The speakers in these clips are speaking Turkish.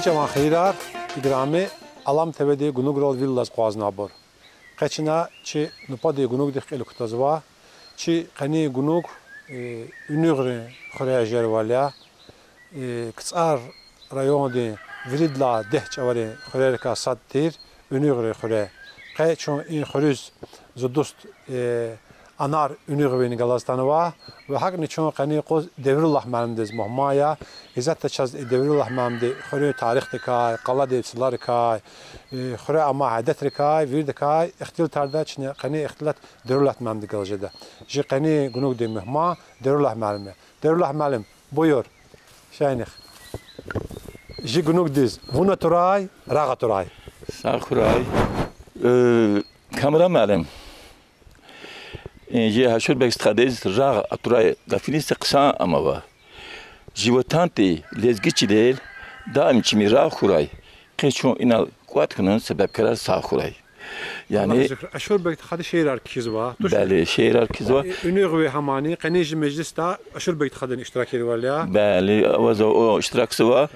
Jama xeyrar idrami alam tevedi gunugrol villas qaznabor. Qaçina çi nupadi gunug dixil kutazva çi qani gunug ünügre xrajer valya qsar rayonde viridla dehçavare xrerka sattir ünügre xre qaçon in xruz zudust anar ünügveni galastanova ve hakni çon qani qoz devrullah malimdez muhmaya İzzet çaz devrullah malimde xre tarix dekay qala devslar kay xre ama adet rekay vir dekay ixtil tarda çne qani ixtilat devrullah malimde galajada ji qani gunug de muhma devrullah malim buyur şaynih ji gunug diz vuna turay raga turay saxuray kamera malim جي هشور بيستخدز راغ أطراي غفينيس قصان أموا جيوتانتي لزجيتشيل دائم تشمي راغ خوراي قيشون إن قوات كنن سبب كرار سا خوراي يعني أشور بيستخدز شيرار كيزوا بالي شيرار كيزوا ünüğü hamani qanij meclis ta aşur beytxadın iştirak ediyorlar بالي وزو اشتراك سوا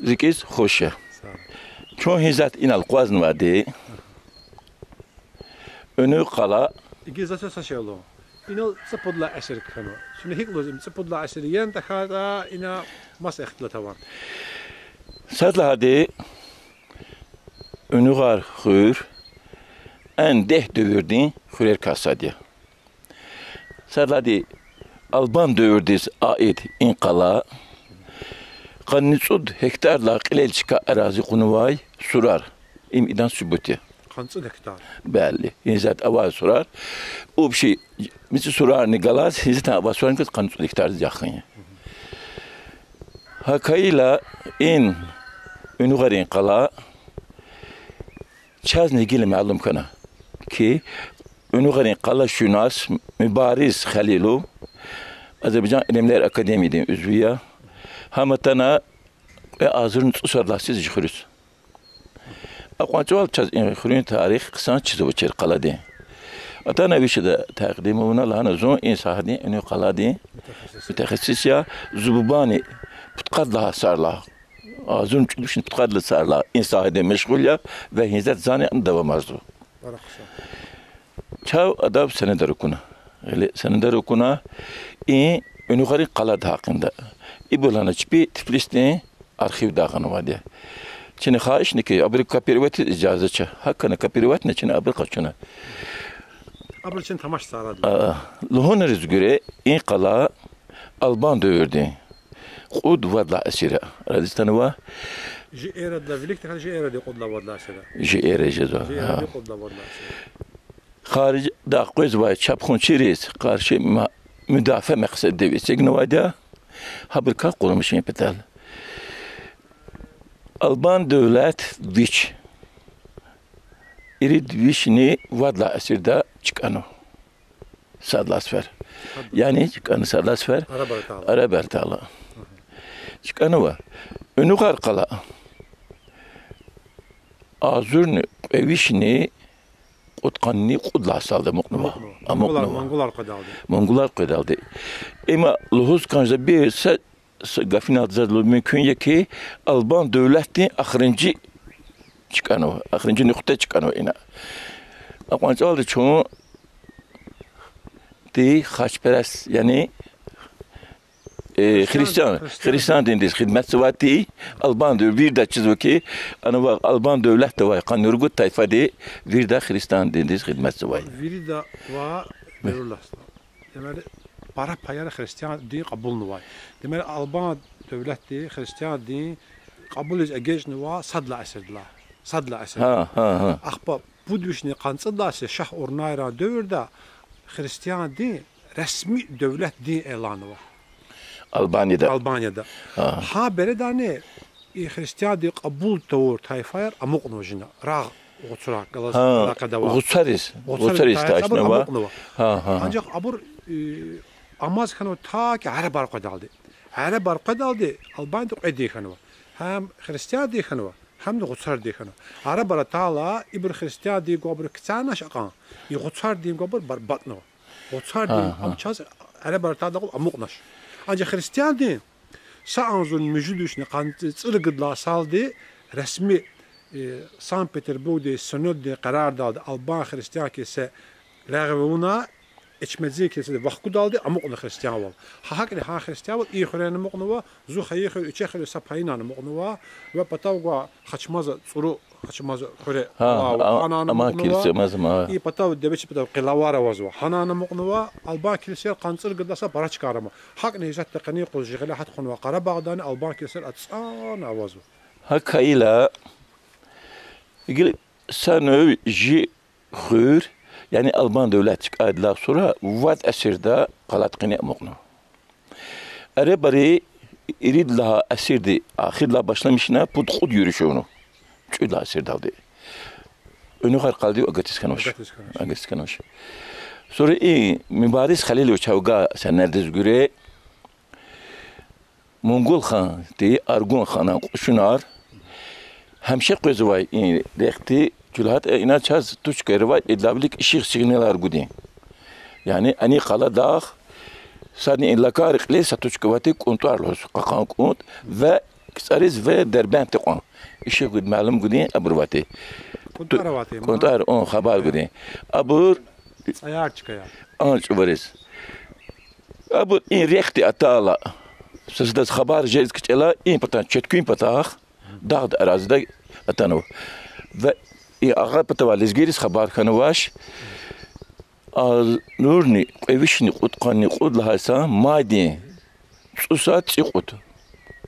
زكيز خوشه چون هزات إن القوازن وادي önü qala İgizası saçalı. İnal sapodla eser kano. Şimdi hiç lazım sapodla eseri yan takada ina mas ihtilata var. Sadla hadi önü gar xür en deh dövürdün xürer kasadiye. Sadla hadi alban dövürdüz ait inqala qanitsud hektarla qilelçika arazi qunuvay surar. İdan sübuti. Kansız hektar. Belli. İnzat avaz surar. O bir şey, mesela surar nigalas, İnzat avaz surar ki kansız hektar yakın. Hakayla in ünügarin qala çaz nigil malum kana ki ünügarin qala şunas mübariz Halilu Azerbaycan İlimler Akademisi'nin üzviya hamatana ve azırın tutarlasız jixuruz. أقوى تشاز إن خلين تاريخ قصان تشزو بشر قلادين. أتانا بيشدا تقديمنا لهنا زون إن صاحدين إنه قلادين متخصصية زبوباني بتقاد لها صار لها. زون تشوفش بتقاد لها صار لها إن صاحدين مشغولة وهنزات زاني أندوا مرزو. شاو أداب سنة دركونا Seneder okuna önüğari qalad hakkında. İbolana çipi Tiflis'te arşiv dağını var diye. Çin'e xaiş ne ki abir kapirivet icazatçı. Hakkına kapirivet ne Çin'e abir kaçına. Abir için tamaş sağladı. Luhuneriz göre qala Alban dövürdü. Qud vadla esira. Radistanı var. Ji era da vilik de ji era de qudla vadla esira. Ji era cezo. Ji era de qudla vadla esira. Xaric da qoz var çapxun çiriz. Karşı müdafaa maqsad devisek nevada. Haber ka qurmuş petal. Alban devlet viç. İrid viçni vadla esirda çıkanı. Sadlasfer. Yani çıkanı sadlasfer. Arabertala. Çıkanı var. Önü qarqala. Azurni viçni Utqanni qudla saldı muqnuva. Mongolar qadaldı. Ama luhuz kanca bir gafin atzadlı mümkün ki Alban devleti ahırıncı çıkanı, ahırıncı nokta çıkanı ina. Aqanca aldı çoğu de xaçperes yani Hristiyan dindiz hizmet sıvati Alban devleti bir de çizdi ki ana Alban devleti var kanurgut tayfa de bir de Hristiyan dindiz hizmet sıvati. Bir de var Beyrullah. Demeli para payarı Hristiyan din kabul var. Demeli Alban devleti Hristiyan din kabul edeceğini var sadla esirdiler. Sadla esirdiler. Akba bu düşünü kanıtla Şah Ornayra dövrde Hristiyan din resmi devlet din elanı var. Albanya'da. Ha beredane Hristiyan din kabul tavır tayfayar amuk nojina. Rağ Oturak, Gutsaris taşına var. Ancak abur amaz kanı ta ki Arap arkadaldı. Arap arkadaldı. Albanya'da ödey kanı var. Hem Hristiyan dey kanı var. Hem de Gutsar dey kanı. Arap aratala ibr Hristiyan dey gobur kitsana şakan. Gutsar dey gobur barbatno. Gutsar dey amçaz Arap aratala amuk naş. Ancak Hristiyan dey sağanzun müjüdüşne kanıtlı saldı resmi Sankt Petersburg'da Synod'da karar aldı. Alban Hristiyan kilise lağvuna içmezi kilise vakit aldı ama onu Hristiyan var. Hakikaten ha Hristiyan var. İyi Hristiyan mıknuva, zu hayır üçe hayır sapayına mıknuva ve patavga kaçmaz tsuru kaçmaz Hre. Ama kilise mazma. İyi patav debeç patav qilavara vazva. Hanana mıknuva Alban kilise kanser gıdasa para çıkarma. Hakikaten hizmet tekniği kuzjigala hat khunva Qarabağ'dan Alban kilise atsana vazva. Hakayla İlgili sanöv ji xür yani Alban devlet çıkardılar sonra vat esirde qalat qine muqnu. Arabari irid la esirdi ahirla başlamışına pudqud yürüyüşünü. Çüla esirde aldı. Önü qaldı agatis Sonra mübariz Halil Çavga senlerdiz göre Mongol Xan diye Argun Xan'a qoşunar Hemşe qözvay rekti cülhat ina çaz tuç kervay edlabilik işik signalar gudin. Yani ani qala dağ sani illakar qle satuç kvati kontuarlos qaqan kont ve kisariz ve derbent qon. İşik gud malum gudin abrvati. Kontar on xabar gudin. Abur ayar çıkaya. Anç varis. Abur in rekti atala. Sözde xabar jez kiçela in patan çetkün pataq. Dağda arazide atanı ve ağa pataval izgiris xabar kanıvaş nurni evişni qutqani qudlahasa madi susat siqut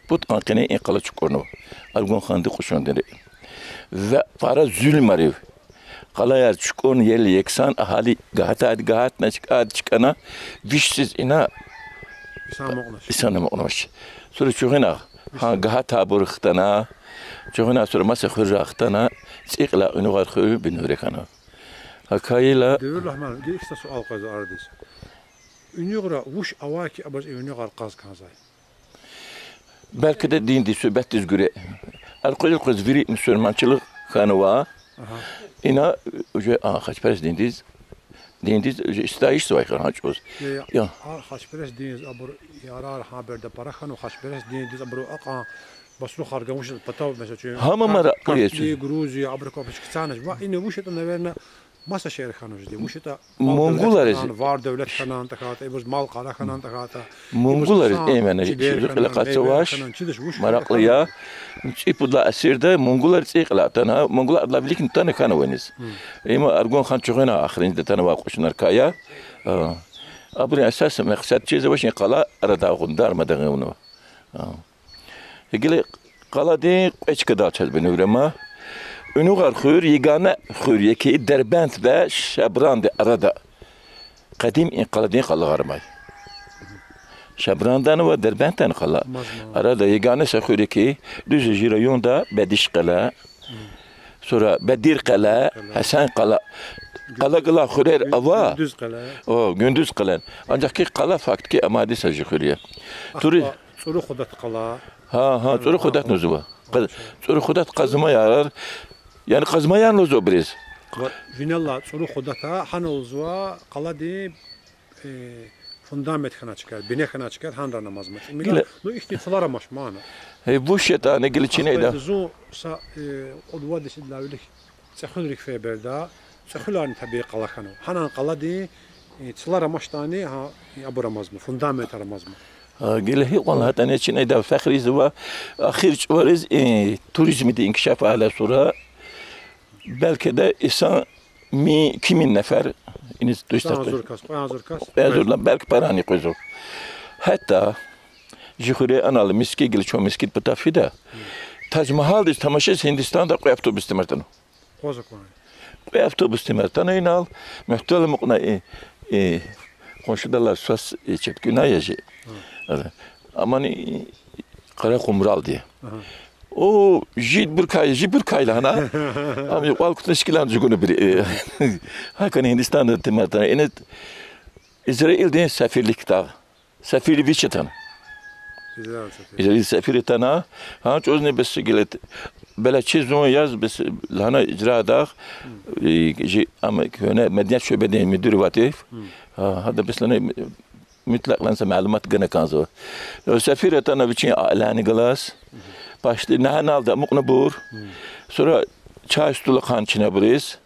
putqan qene inqala çukurnu argun xandi qoşun dedi ve para zulmariv qalayar çukurun yerli yeksan ahali gahat naçqad çıkana vişsiz ina İsana moqnaş sonra çuğina ha gahat aburxtana Çoğuna sonra masa xırraqtana siqla unuğar xı binurikana. Hakayla Devletman işte sual qazı ardis. Unuğra vuş avaki abaz unuğar qaz kanzay. Belki de dindi söhbetiz göre. Alqıl qız veri Müslümançılık kanıva. İna ucu xaçperes dindiz. Dindiz istayiş soy xaçoz. Ya xaçperes dindiz abur yarar haberde para xanu xaçperes dindiz abur aqa Basru xargamuş patav mesela çünkü. Hamamara Gruzya, Amerika başkasana. Va ine vuş etne verna Masa şehir kanı diye. Muşita Mongolar var devlet kanı takata, evuz mal kara kanı takata. Mongolar emene şirkle qasavaş maraklıya ipudla asirde Mongolar tsiqlatana Mongolar adla bilikin tane kanı veniz. Ema argon khan çoğuna akhirinde tane vaquşnar kaya. Abri esas maqsad çize baş qala arada gundar madagunu. Gile qala de eçkada çelbeni urema. Ünüğar xür yegane xür yeki Derbent ve Şebrand arada kadim inqaladin qalğarmay. Şebrandan ve Derbent'ten qala. Arada yegane xür yeki düz jirayonda Bediş qala. Sonra Bedir qala, Hasan qala. Qala xürer ava. Gündüz qala. O gündüz qalan. Ancak ki qala fakt ki amadi sajxuriye. Turi Çuru xudat qala. Ha, çuru xudat nuzuba. Çuru xudat qazma yarar. Yani kazmayan ozo briz. Vinella çuru xudata han olzwa qala de fundament xana çıkar, bine xana çıkar, han da namaz mı? No ihtisalara maşmana. Bu şeytane gilçine de. Zo sa odwa de sidlavlik. Tsxulrik feberda, tsxulan tabi qala xana. Hanan qala de tslara maştani ha aburamaz mı? Fundament aramaz mı? Gelehi والله أنا شيء إذا فخري زوا أخير شوارز turizmi de inkişaf ala sonra belki de insan kimin nefer iniz duysak. Hazırlan belki parani koydu. Hatta jühre analı miski gil ço miskit patafida. Taj Mahal de tamaşa Hindistan'da koy avtobüs temertano. Koy avtobüs temertano inal muhtemelen mukna komşudalar söz çet günayacı. Aman kara kumral diye. O jibur hana. Ama yok teşkilan jugunu bir. Hakan Hindistan'da temertana enet İsrail'de sefirlikte. Sefiri biçetan. İsrail sefiri tana. Ha çözne bes gelet. Bela çizon yaz bes lana icrada. Ama köne medyat şubede müdür vatif. Hada bes lana mutlak malumat gene kanzo. Sefiri tana biçin alani galas. Başta nahanalda muqnabur. Sonra çay üstüle kan çine buriz.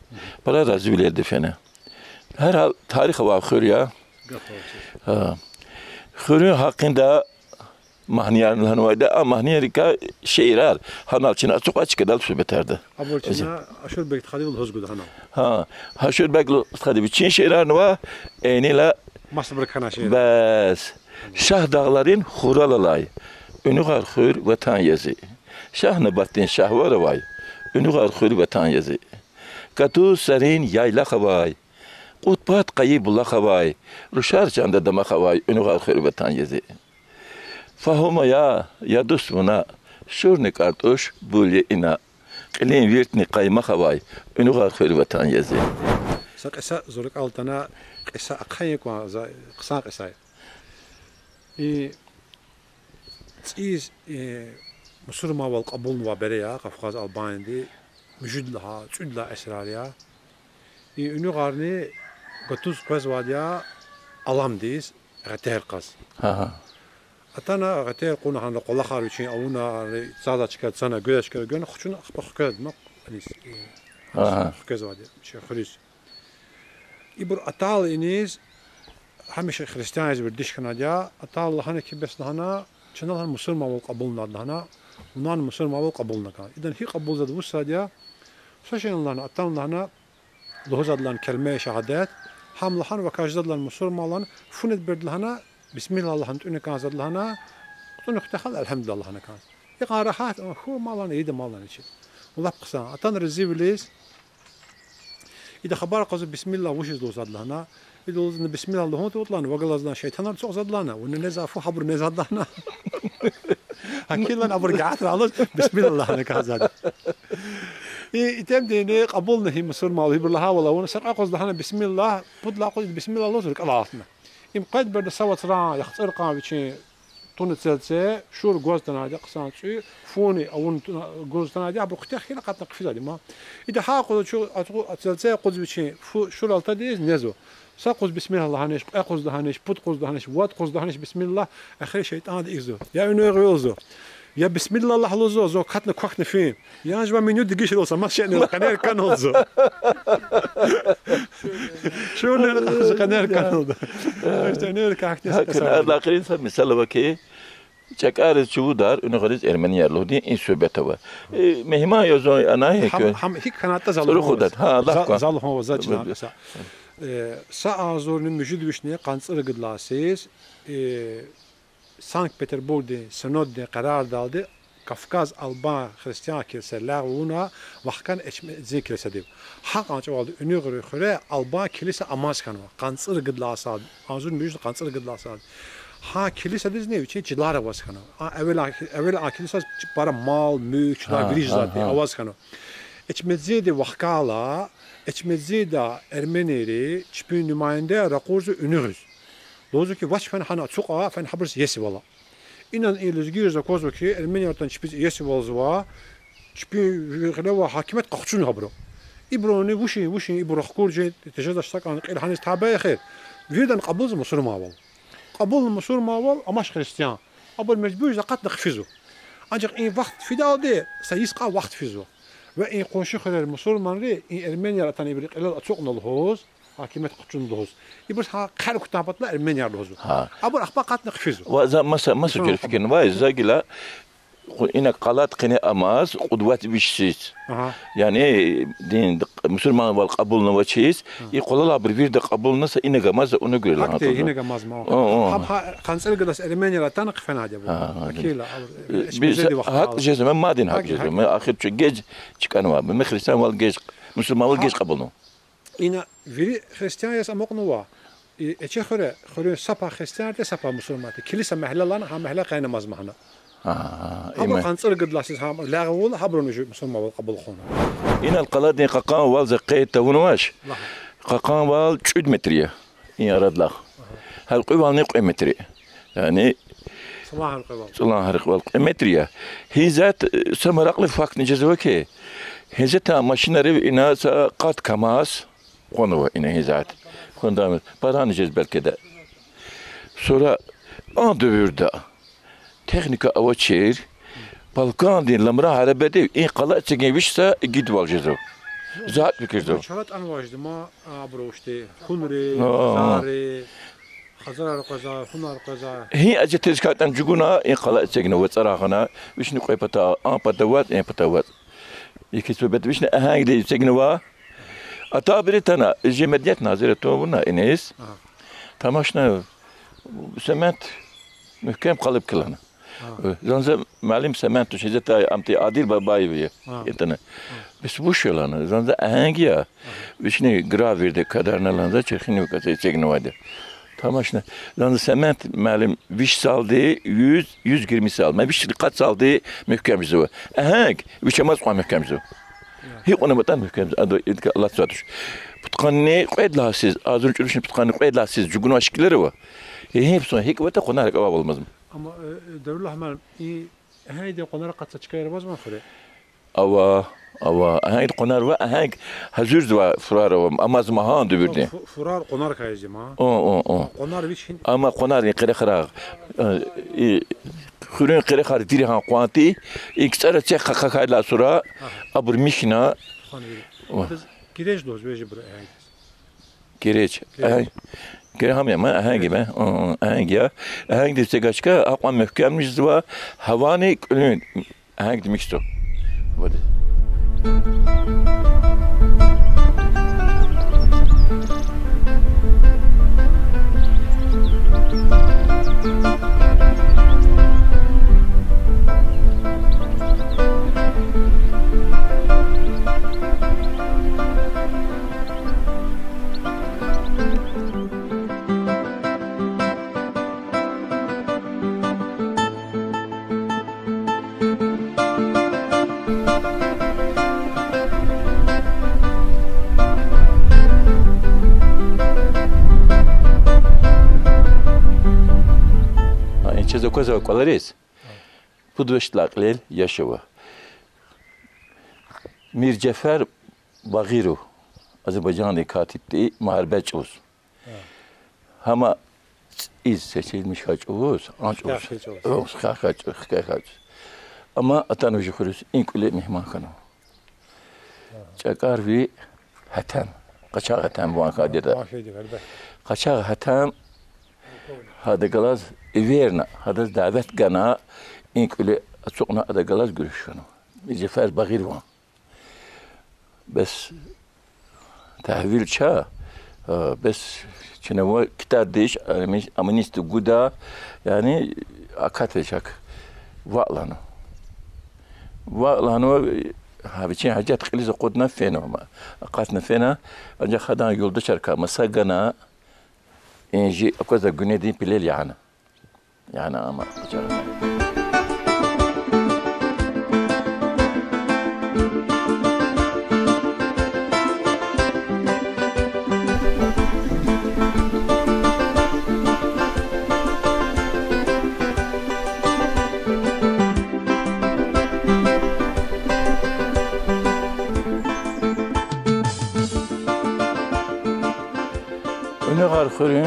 Para razı bilirdi fene. Her hal tarih var xürya. Xürya hakkında mahniyarın hanvayda mahniyarika şeirar. Hanal çine açık açık edal sübeterdi. Abur çine aşur bekt xadi ul hozgud hanal. Ha, aşur bekt xadi biçin şeirar nva enila masbır kana şeirar. Bas. Şah dağların xuralalay. Ünüğar xür vatan yazı. Şah nebattin şah var vay. Ünüğar xür vatan yazı. Katu serin yayla xavay. Qutbat qayibullah xavay. Ruşar çanda dama xavay. Ünüğar xür vatan yazı. Fahuma ya dostuna. Şurni kartuş bulye ina. Qilin virtni qayma xavay. Ünüğar xür vatan yazı. Sa qisa zoruk altana qisa aqayq wa qisa qisa. Siz Müslüman ol qabul ve bereya Kafkaz Albaniydi müjidlaha çüdla esrarya. Ünü qarni qatuz qaz vadiya alamdiz qater qaz. Atana qater quna han qola xar üçün avuna zada çıkat sana göz görgön xuçun xaqad maq anis. Qaz vadiya şey xris. İbur atal iniz hamish Hristiyan bir dişkanadya atal Allah'ın ki beslahana Çınalhan Müslüman ol qabulnadı hana, unan Müslüman ol qabulna kan. İdan hi qabul zad bu sadya, saşenlan atanlana lohzadlan kelime şehadet, hamlahan ve kajdadlan Müslümanlan funet berdlana bismillah'ın tüne kan zadlana, tunukta elhamdülillah'ına kan. Ya rahat, hu malan iyi de malan için. Allah qısa, atan rezivlis. İda xabar qazı bismillah vuşuz lohzadlana. İdoluzun bismillah Allah'ın tutlan vagalazdan şeytanlar çok zadlana. Onun nezafu habur nezadlana. Hakillan abur gaat alır bismillah'ına kazad. İtem dini qabul nehi Müslüman hibrlaha valla onu sarqa qazlana bismillah pudla qaz bismillah Allah'ın Allah'ına. İm qad berde sawatra yaxtar qaviçi tunetse şur gozdan qısan suyu funi avun gozdan abur qtaxila qatna qfizadi ma. İda haqo şu atelse qozviçi şur alta diz nezo. Saquz bismillah haneş, aquz haneş, put quz haneş, vat quz haneş bismillah. Axir şeytan da izzo. Ya ünü qoyulzo. يا بسم الله الله لوزو زو كاتنا كوخنا فين يا جماعة منو دقيش لوصا ما شئنا قناة كانوزو شو نلقى قناة كانوزو اشتنير كاكتس هكذا الآخرين مثال وكي çekarız çubuğu dar, ünüğüz Ermeniyerli diye in söhbeti var. Mehma yazıyor ana hek. Ham hiç kanatta zalım. Zalım hava zaçna. Sa azorun müjid vişne qansır gıdlasız. Sankt Peterburg'da senodda karar daldı. Kafkaz Alban Hristiyan kiliseler ona vakkan zikrese diyor. Hak anca oldu ünüğü xure Alban kilise amazkan var. Qansır gıdlasız. Azorun müjid qansır gıdlasız. Ha kilise diz ne biçim cilara vaskanı. Evvel kilise para mal, mülk, çilar birizat diye avaskanı. Eçmedzede vakala, eçmedzede Ermeneri çipin nümayende rakurzu ünüğüz. Dozu ki vaçfen hana çuqa fen habers yesi vala. İnan iliz girze kozu ki Ermeniyardan çipiz yesi valzva çipin rıgla hakimet qaqçun habro. İbroni vuşi ibro xkurje tejadaştak an ilhanis tabaya xir. Virdan qabız Mısır maval. قبول المسور ماول أماش خريستيان قبل مجبور إذا قد نخفزه أنجق إن وقت في داودي سيسقى وقت فيزو وإن قنشي خلال المسور منري إن أرمينيا لتاني بريق إلا أتسوقنا الهوز حاكمة قطشون الهوز يبرس ها خارو كتابت لا أرمينيا الهوز أبو أخبار قد نخفزه وإذا ما سجل فكرة وإذا قلا إنك قالت قناة أماز قدوات بيشيس يعني دين مسلمان والقبولنا وشيس يقول الله برفير ده قبولنا سإنك أماز ونقول له حتى إنك أماز ما هو خنسر قدس ألمانيا لا تنق فين عجبه أكيد هاك جزء ما دين هاك جزء ما آخر شو جيج كانوا بمخريستان والجيج مسلمان والجيج قبولنا إن في خريستيان يسمقنوا إيش خير سبا خريستيان ده سبا مسلمان كليسة محل الله هم محل قينا ماز معنا أما خنصر قد لاسيس هم لا غول حبرون يجوا مسلمان والقبول خونا. إن القلاد دي قاقان وال زقيت ونواش. قاقان وال 3 مترية. إن أراد لا. هالقوة نقطة مترية. يعني. صلاح القوة مترية. هي ذات سمر أقل فاك نجزوكي. هي ذات ماشينري إن قات كماس قنوة إن هي ذات. كندام بدان جذب كده. sonra dövürdü. Teknika avaçer. Balkan din lamra harabede in qala çegemişse git valjezo. Zat fikirdo. Çalat anvajdı ma abroşte hunre zare hazar qaza hunar qaza. Hi ajetes katan juguna in qala çegna ve tsaraqana vishni qoypata patawat in patawat. İki söhbet vishni ahangde çegna va atabritana jemediyet naziretu buna ines. Tamaşna sement mühkem kalıp kılana. Zanza malim sement tuşeceta amti adil babayı bir yetene. Biz bu şölana zanza ahangiya vişni gravirde kadarına lanza çekini vakati çeknuvadi. Tamaşna zanza sement malim viş saldı 120 salma viş kat saldı mühkem zıva. Ahang vişemaz kwa mühkem zıva. Hi ona matan mühkem ado idka Allah tutuş. Putkanni qoydla siz azın çürüşün putkanni qoydla siz jugun aşkileri var. Hepsini hikmete konarak avab olmaz mı? Ama devlet hemen هايدي قنار قد تشكير باز ما خلي هايدي قنار هايك هزور دوا فرار أما زمان دبردي فرار قنار كاي جماعة قنار بيش أما قنار يقرأ خراغ خورين قرأ خار ديري هان قوانتي إكسر تشيخ خاخا لا سورا أبر ميشنا كيريش دوز بيجي برا كيريش Gerçekten ama hangi ben hangi de segaçka akma mühkemmiş var havani hangi demek istiyor. Çezo koza kolariz. Pudveştlak lel yaşava. Mir Cefer Bagiru Azerbaycan'da katipti muharebe çuz. Ama iz seçilmiş haç uz. Anç uz. Kaç. ama atan ucukürüz inkule mihman kanı. Çakar vi hatem. Kaçak hatem bu anka dedi. Kaçak hatem hadi galaz verna hadi davet gana inkule açıkna hadi galaz görüş kanı. Cefer bagir var. Bes tahvil ça bes çineva kitap değiş amenisti guda yani akatacak va'lanu هابتشين حاجات خليزة قدنا فينا وما قاتنا فينا أنجا خدنا يولد شركة مساقنا إنجي أكوزا قنيدين بليل يعني أما Arxurun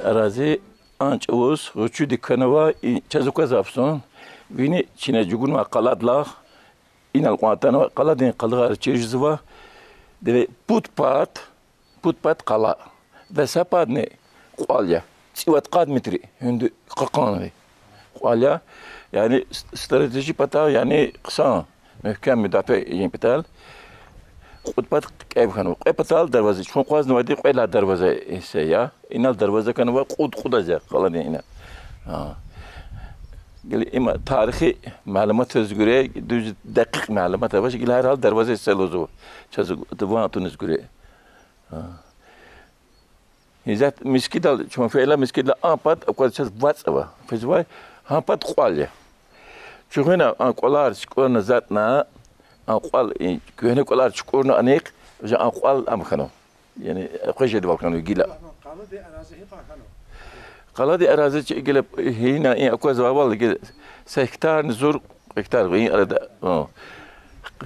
arazi anç oğuz uçu dikkanıva çazıka zapson vini çine cugun ve kaladla inal kuatana kaladın kalıgar çeşizva de putpat kala ve sapad ne kualya sivat kad metri hündü kakanı kualya yani strateji pata yani kısa mühkem müdafaa yempetal قطبات كيف كانوا قطال دروازة شو قاز نودي قيل دروازة إنسيا إن الدروازة كانوا قد جا قالني هنا قال إما تاريخي معلومات تزجري دقيق معلومات باش قال هذا دروازة سلوزو شاز تبغى تنزجري إذا مسكيد شو فعلا مسكيد أمبات أقول شاز واتس أبا فجواي أمبات قاليا شو هنا أقولار شكون ذاتنا أقوال كهني كلار شكورنا أنيق جا أقوال أم خنو يعني قيش دبل خنو يجيلا قلادي أرازي يجيلا هنا إيه أقوى زوال يجيلا سهكتار نزور هكتار غين أرد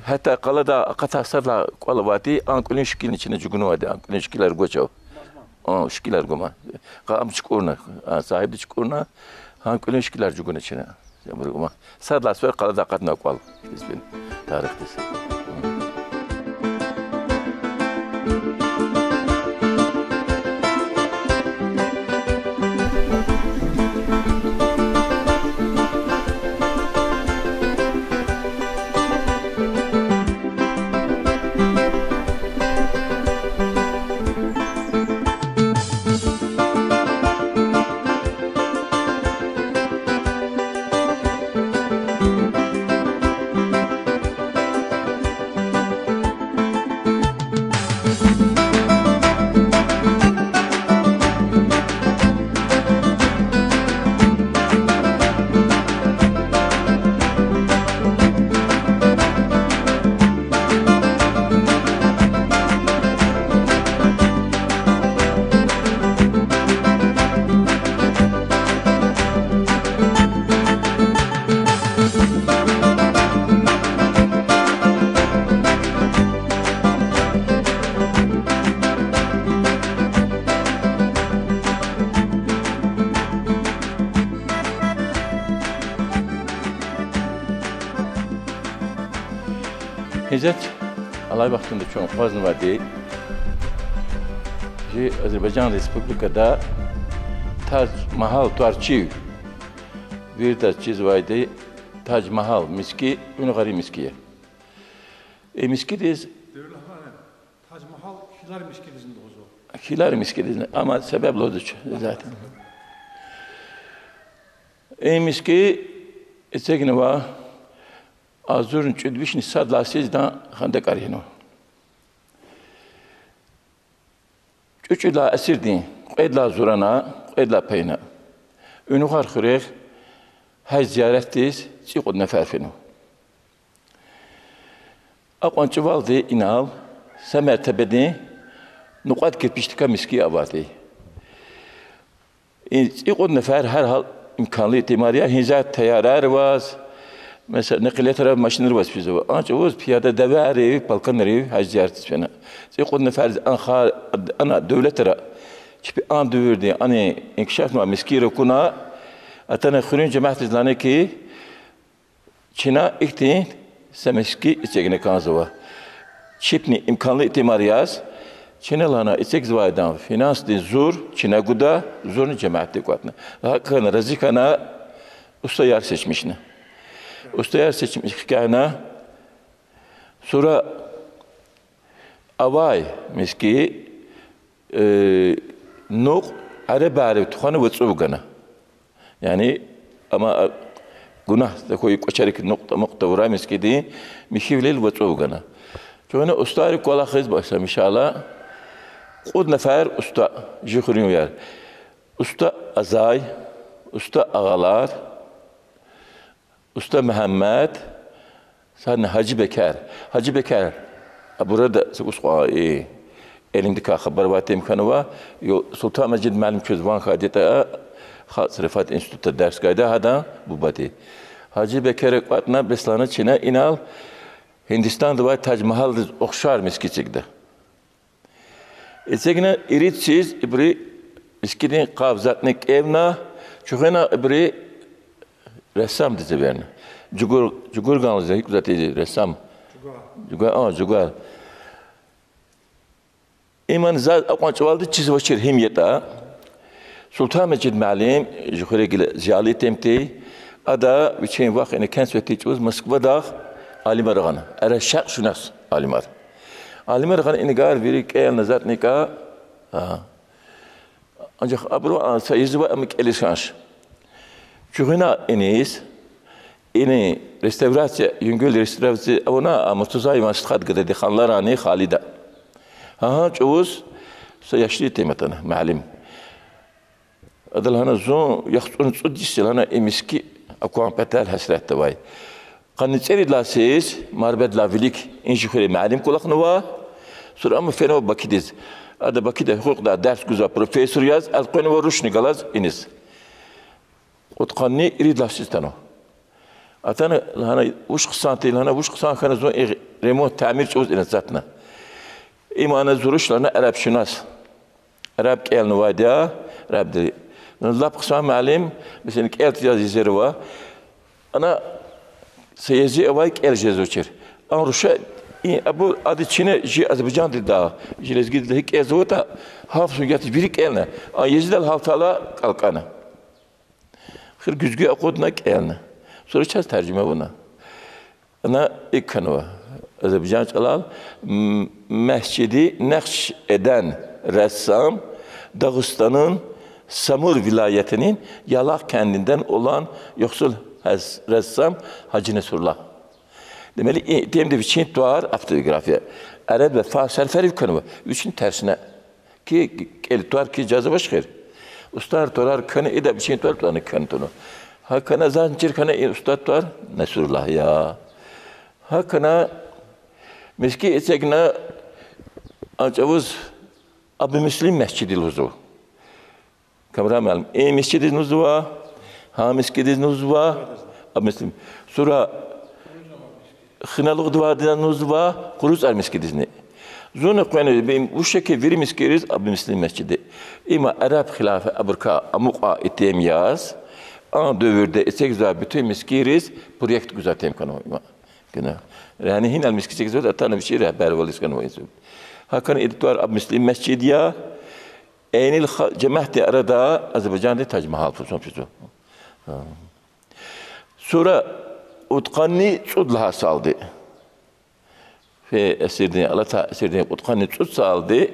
حتى قلادا قطع صار قلباتي أن كلين شكل نشنا جوجنوا هذا أن كلين شكل أرجوچو شكل أرجوما قام شكورنا صاحب شكورنا أن كلين شكل أرجونا نشنا يقولوا صار لاسوي قلادا قطنا أقوال بالنسبة تاريخ تسي Hizmet, Allah vaktinde çok fazla var değil. Azerbaycan Respublika'da Taj Mahal Tuarçiv bir de çiz vardı. Taj Mahal miski, ünü gari miskiye. Miski diz. Taj Mahal Hilar miski dizinde ozo. Hilar miski dizinde ama sebep loduç zaten. Miski etsegine var. Azurun çödvişni sadla sizden xandak arihno. Çöçüla esirdin, qeydla zurana, qeydla peyna. Ünüqar xırıq, hay ziyarettiz, çiqod neferfinu. Aqvançı valdı inal, semertebedi, nuqat kirpiştika miski avati. Çiqod nefer her hal imkanlı ihtimaliye hizat teyarar vaz, mesela nakliyetlere maşinleri var bize. Ancak o piyade deveri, palkanları haciyartız fena. Çiqod nefer ana devletlere çipi an dövürdü, ani inkişaf ma miski rokuna atana xurun cemaat izlane ki Çin'e ihtiyin semeski içegine kanzıva. Çipni imkanlı ihtimar yaz. Çin'e lana içeg zvaydan finans di zur, Çin'e guda zurnu cemaati kuatna. Hakkana razikana usta yer seçmişne. Usta yer seçmiş kana sonra avay miski nuk arabare tuhanı vıtsu gana. Yani ama günah da koyu koçarik nokta vuray miski di mişivlil vıtsu gana. Çünkü ustari kola kız başlam inşallah. Kud nefer usta jükhürün yer. Usta Azay, usta Ağalar, usta Mehmet, sonra Hacı Bekar. Hacı Bekar, burada usqa elindeki haber var imkanı var. Sultan Mecid Malim Közvan Hadita Rifat Enstitüsü'nde ders kayda hada bu badi. Hacı Bekar qatna beslana Çin'e inal Hindistan'da var Taj Mahal okşar miskicikde. Etkine iritsiz ibri miskinin kavzatnik evna çuğuna ibri ressam dizi berne. Cugur ganlıca hiç zaten ressam. Cugur. İman zat akwan çuvaldı çiz vaçir himyeta. Sultan Mecid Malim juhre gile ziyali temti ada biçen vak ene kensveti çuz Moskva'da alimar gana. Ara şak şunas alimar. Alimar gana inigar virik el nazat nika. Ancak abru sayızı var amik elisanş. Çuğuna eniz ini restavrasya yüngül restavrasya ona amutuzay mastat gede de xanlarani Halida. Ha çuvuz yaşlı temetana malim. Adal hana zon yaxtun tsudis hana emiski akwan petal hasrat tawai. Qanitseri lasis marbed lavilik injikhure malim kulaqnwa sur am feno bakidiz. Ada bakide hukukda ders güzel profesör yaz az qonu ve rushni galaz iniz. Utqanni irid lasis tano. Atana hana ush qsantil hana ush qsan khana zon remote tamir çuz iniz zatna. İmana zuruşlarına Arap şunas. Arap kelni vadiya, Arap de. Nuzlap qısam malim, mesela kelt yaz izleri var. Ana seyezi evay kel jezoçer. An ruşa bu adı Çin'e Azerbaycan dilda. Jelezgi dilda hik ezota hafsu yatı birik kelne. An yezidel haftala kalkana. Xir güzgü akudna kelne. Sonra çaz tercüme buna. Ana ilk kanıva. Azerbaycan çalal mescidi nakş eden ressam Dağıstan'ın Samur vilayetinin Yalak kendinden olan yoksul ressam Hacı Nesurullah. Demeli demde bir çint var aptografiya. Arab ve Fars serferi kanı. Üçün tersine ki eltuar ki cazı başkır. Ustar torar kanı eda bir çint var planı kanı. Ha kana zancir kanı ustad var Nesurullah ya. Ha kana miski etekna acavuz Abi Müslim Mescid-i Luzu. Kameraman, Mescid-i Nuzva, ha Mescid-i Nuzva, Abi Müslim. Sonra Xınalık Duvar'dan Nuzva, Kuruz Mescid-i. Zona koyana benim bu şekilde veri miskeriz Abi Müslim Mescid-i. İma Arap hilafı aburka amuqa item yaz. An dövrde etekza bütün miskeriz proyekt güzel temkanı ima. Gene. Yani hinal miskeriz güzel atana bir şey rehber valis kanı var. Hakan editör Abi Müslim Mescid ya enil cemaati arada Azerbaycan'da Taj Mahal fırsatçısı. Sonra utqanni çudlaha saldı. Ve esirdiğin Allah esirdiğin utqanni çud saldı.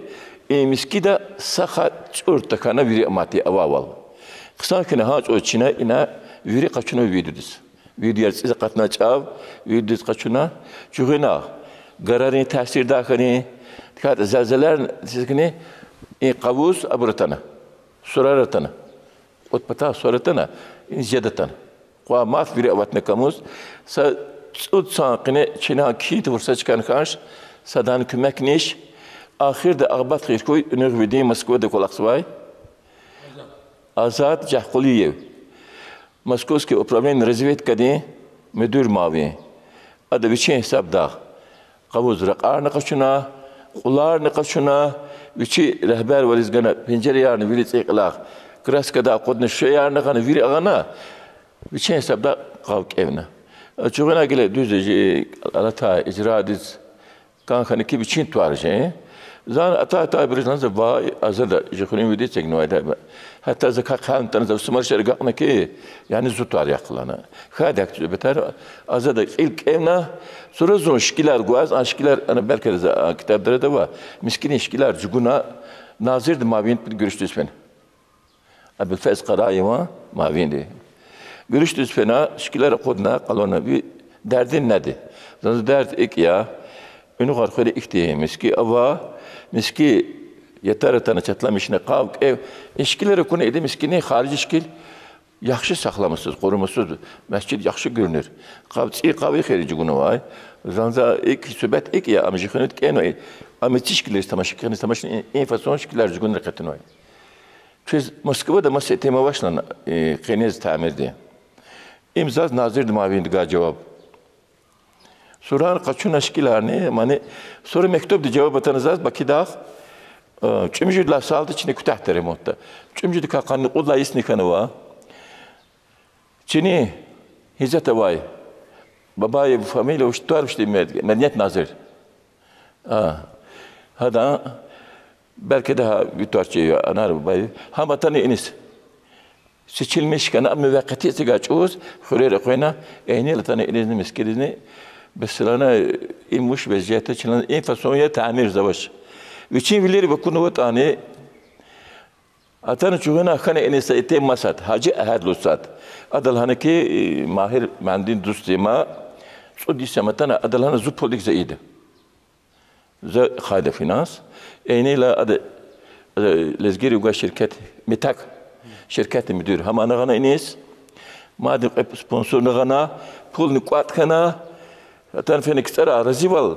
Miski de sakat çurtakana veri amati avaval. Kısa ki haç o Çin'e ina veri kaçına vidüdüz. Vidüyer size katna çav, vidüz kaçına. Çünkü gararın tesir dakani dikkat zelzeler sizkini qavus abratana suraratana otpata suratana injadatan qua maf veri avatna kamus sa ud saqine Çin'a kit vursa çıkan karş sadan kümekniş ahirde ağbat xir koy üniversite Moskva'da kolaqsvay Azad Cahquliyev Moskovski upravlение разведкади müdür mavi adı bir şey hesap da qavuz raqarna qaşuna Ular ne kaçına, üçü rehber valiz gana pencere yarını viri çekilak, kraskada kodne şey yarını gana viri ağana, üçü hesapta kavk evine. Çoğuna gele düzece alata icra diz kan ki biçin tuarje. Zan ata bir zanza vay azada jikhulim vidi teknoyda. Hatta zaka kan tanza smar şergaqna ki yani zutar yaqlana. Khadak beter azada ilk evna sonra zon şkiler guaz aşkiler ana belki kitapları da var. Miskin işkiler cuguna nazir de mavin bir görüştüz ben. Abi fez qarayma mavindi. Görüştüz fena şkiler kodna qalona bir derdin nedir? Zanza dert ik ya ünü qarxılı ikti miski ava miski yeter tane çatlamışına qav ev işkileri konu edi miskini harici işkil yaxşı saxlamışsınız, korumusuz. Mescid yaxşı görünür. Qavçı qavi xerici bunu vay. Zanza ik sübet ik ya amjixnet keno ametişkiler tamaşıkını tamaşın en fason şkiler cügun rekatın vay. Çünkü Moskova'da masaya tema başlan qeniz tamirdi. İmzaz nazir mavindi cevap. Sonra kaçın aşkilerini mani sonra mektupta cevap atanızaz bakidağ çümcüdler saldı içine kütahtere modda. Çümcüdü kakanlı ola isni kanıva. Çini hizet vay. Babaya bu familya uçtuar işte medeniyet nazir. Hada belki daha bir torçayı anar babayı. Ha vatanı enis. Seçilmiş kana müvekkatiyeti gaçuz. Hürere koyna eyni latana enizini miskirini beslana imuş vaziyette çılan enflasyona tamir zavaş. Bütün villeri bakunu vatani atan çuğuna kana enise etem masat hacı ahad lusat. Adal haneki mahir mandin dostima sudi sematana adal hana zupolik zaide. Za khada finans eyniyle adı lezgiri uga şirket mitak şirket müdür hamana gana enis madem sponsoruna gana pul nikuat kana atan feniksara razival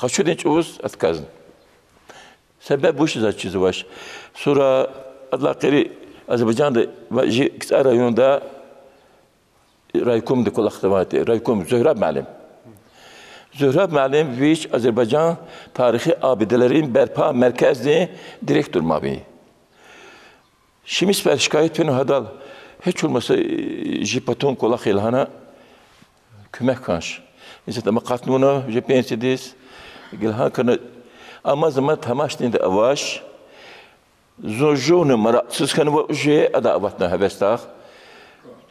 kaçudin çuğuz atkazın. Sebep bu işi çizi baş. Sonra Allah kiri Azerbaycan'da kısa rayonda Raykom de kolaktivati, Raykom Zöhrab Malim. Zöhrab Malim viş Azerbaycan tarihi abidelerin berpa merkezli direktör mabi. Şimdi per şikayet penu hadal hiç olmasa jipaton kolak ilhana kümek kanş. İşte ama katnuna jipensidiz gilhan kana ama zaman tamaştinde avaş زوجون مرأسس كانوا وجه أداء وطنا هبستاخ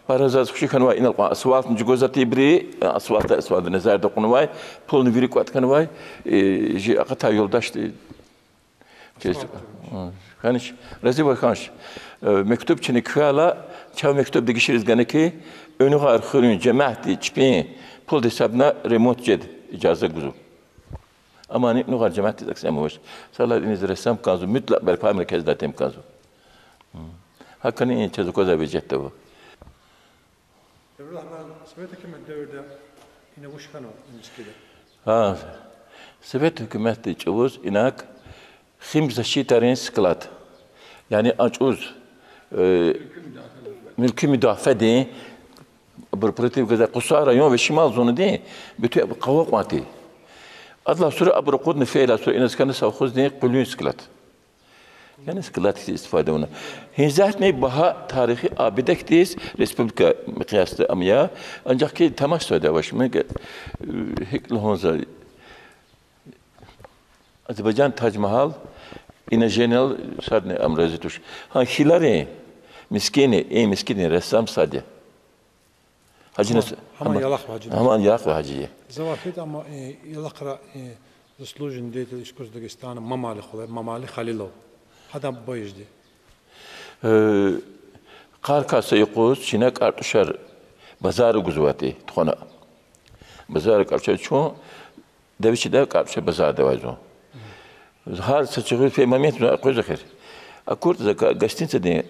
فرزاز خشي كانوا إن الأصوات نجوزاتي بري أصوات نزار دقنواي بول نفيري قوات كانواي جي أقطع يولداش كانش رزي وكانش مكتوب چني كوالا çav mektup dikişiriz gene ki önü arxırın cemaati çpin pul hesabına remote ced icazı guzum. Ama ne kadar cemaat edeceksin hoş. Salat iniz ressam kazu mutlak berpa merkezde tem kazu. Hakkını en çözü koza becette bu. Rahman, Sovyet hükümetinde yine bu şikano miskide. Ha. Sovyet hükümeti çavuz inak ximza şitarin sklat. Yani açuz mülkü müdafaa de bir kadar kusara rayon ve şimal zonu de bütün kavak mati. Allah sonra abrukudni feyla sonra inaz kanı savkuz ne kulün sklat. Yani sklat istifade ona. Hizat ne baha tarihi abidektiz Respublika miqyaslı amya ancak ki tamaş söyle başıma hikl honza Azerbaycan Tac Mahal ina general sarne amrazituş. Ha hilare miskini ressam sadece. Hacı Ama yalak hacı. Aman yalak hacı. Zavafet ama yalakra zaslujin detel iş Kırgızistan'a Mamali Halilov. Adam boyujdi. Qarkası yokuz Çinek artuşar bazarı guzvati txona. Bazarı qartuşar çoğun devişide qartuşar bazar devazo. Har saçığı femamiyet koy zakir. Akurt zaka gastinse de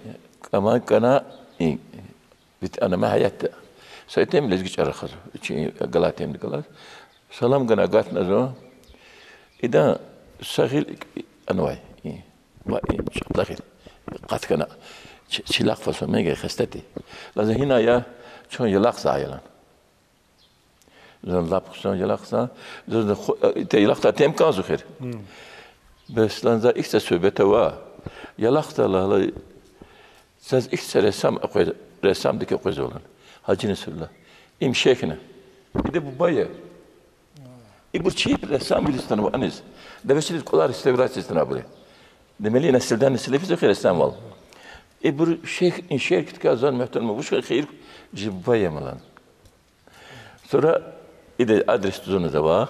ama kana bit ana ma hayatta. Saytem lezgiç arxaz. Çi galatem galat. Salam gana gat nazo. İda sahil anvay. Vay şatlakil. Qat kana çilaq fasomega xastati. Lazım hina ya çon yalaq sayalan. Zan lapxson yalaqsa zan te yalaqta tem kan zuxir. Bes lanza ikse söhbete va. Yalaqta la siz ikse ressam dike qoz olan. Hacı Nesullah. İm şeyhine. Bir de bu bayı. Bu çiğ ressam bilistanı bu aniz. Deveşilit kolar istevrasistina buraya. Demeli nesilden nesile fizik ressam var. Bu şeyh kitkazan muhtemelen bu şey hayır cibbayı malan. Sonra İde adres tuzunu da var.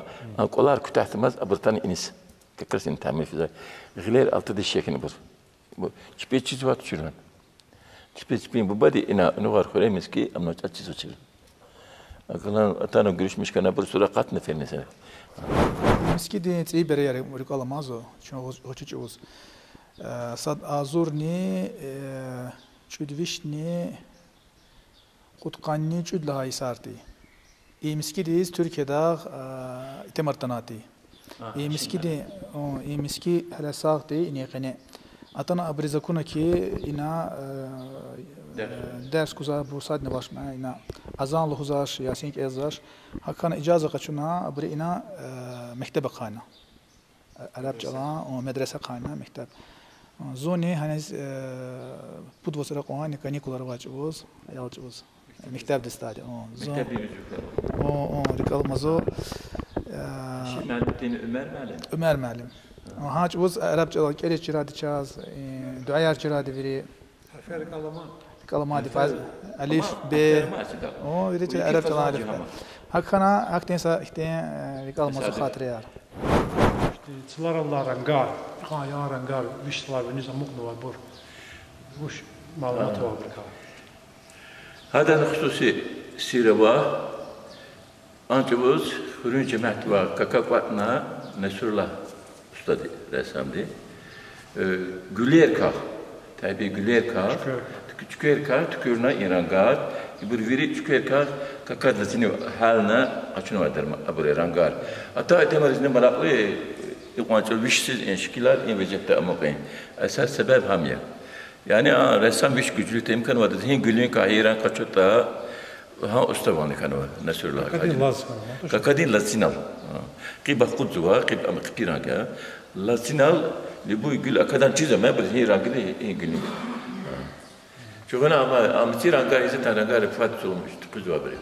Kolar kütahtemez abartan inis. Kekresin tamir fizik. Giler altı da şeklini bu. Çipe çiz var çürün. Çipe bu badi ina nugar khuremiz ki amna çiz çiz. Akalan atana görüşmüş kana bir sura kat neferine sana. Miski de tsi bere yare murik alamazo. Çünkü hoçuç oz. Sad azur ni çudviş ni kutkanni çud lahay sarti. Miski de Türkiye'de itemartanati. Miski de miski hala sağti ini kene. Atana abrizakuna ki ina ders kuzar bu sad ne başma ina azan luhuzaş yasin ezaş hakana icaza kaçuna abri ina mektebe kana Arapça la o medrese kana mektep zone hani pudvosra qohani kanikular vaçuz ayalçuz mektep destadi o zon o rikalmazo Ömer Malim Haç uz Arapça kere çiradi çaz duayar çiradi veri kalamadi faz alif b o veri Arapça alif hakana haktensa işte rikalmazo hatırı yar Çılar Allah'ın gar, yarın gar, vişlar ve nizam muknu var bur. Buş malumatı var bir هذا خصوصي سيروا أنتبوز خرون جماعة وكاكواتنا نسر الله أستاذ رسام دي Güler kağ, tabi güler kağ, tükür kağ, tükürna irangar, bir veri tükür kağ, kakadlasını haline açın vardır abur irangar. Hatta etemariz ne malaklı, İkmançıl vişsiz enşkiler in vecette amokayın. Esas sebep hamya. Yani ressam viş güclü temkan vardı. Hin gülün kahiran kaçota ha ustavanı kanı Nasrullah. Kakadin lasinal. Qiba qudwa, qib am qipiranga. Lasinal li bu gül akadan çizeme bir hin rangili hin gülün. Çoğuna ama amtiranga ise taranga rifat olmuş qudwa bir.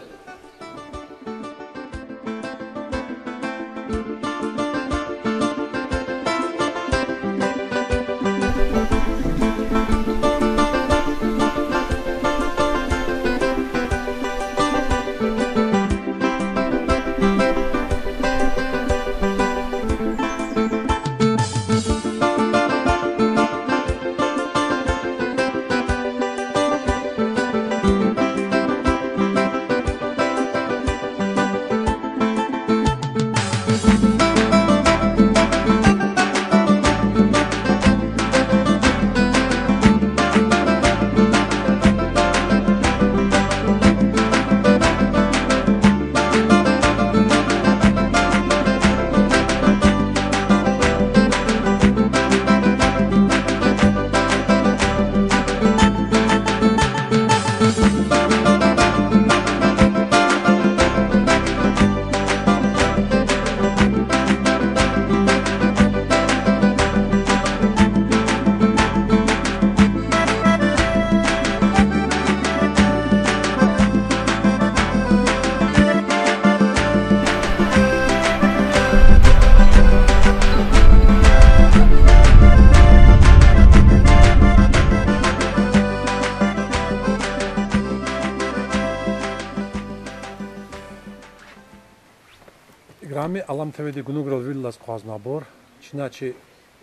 Grami alam tevedi gunugral villas qaznabor. Çinaçi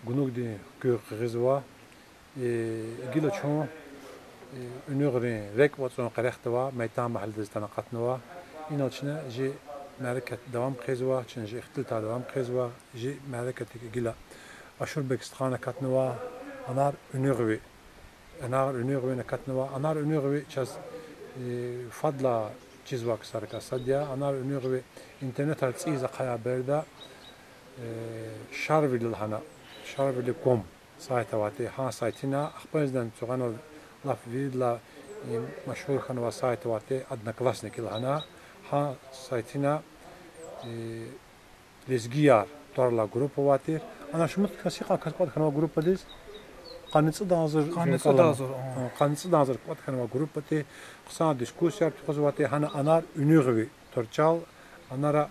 gunugdi gök gizwa. Gilo çon ünügri rek vatson qarextwa meytan mahallestan qatnwa. İnaçına ji mereket devam qizwa, çin ji ixtilta devam qizwa, ji mereket gila. Aşur bekistxana qatnwa, anar ünügri. Anar ünügri qatnwa, anar ünügri ças fadla çizvak sarka sadya anar ünügri internet altsiza qaya berda şarvil hana şarvil.com sayta vati ha saytina akhbazdan tuğanal laf vidla مشهور خان وسایت واتی ادنا کلاسنیک لحنا ها سایتینا لزگیار دارلا گروپ واتی انا شمت کسی قاعد خان گروپ بدیز قانیت دازر قوت خان گروپ بتی قصان دیسکوسیار خود واتی هنا انار اونیغوی ترچال Onlara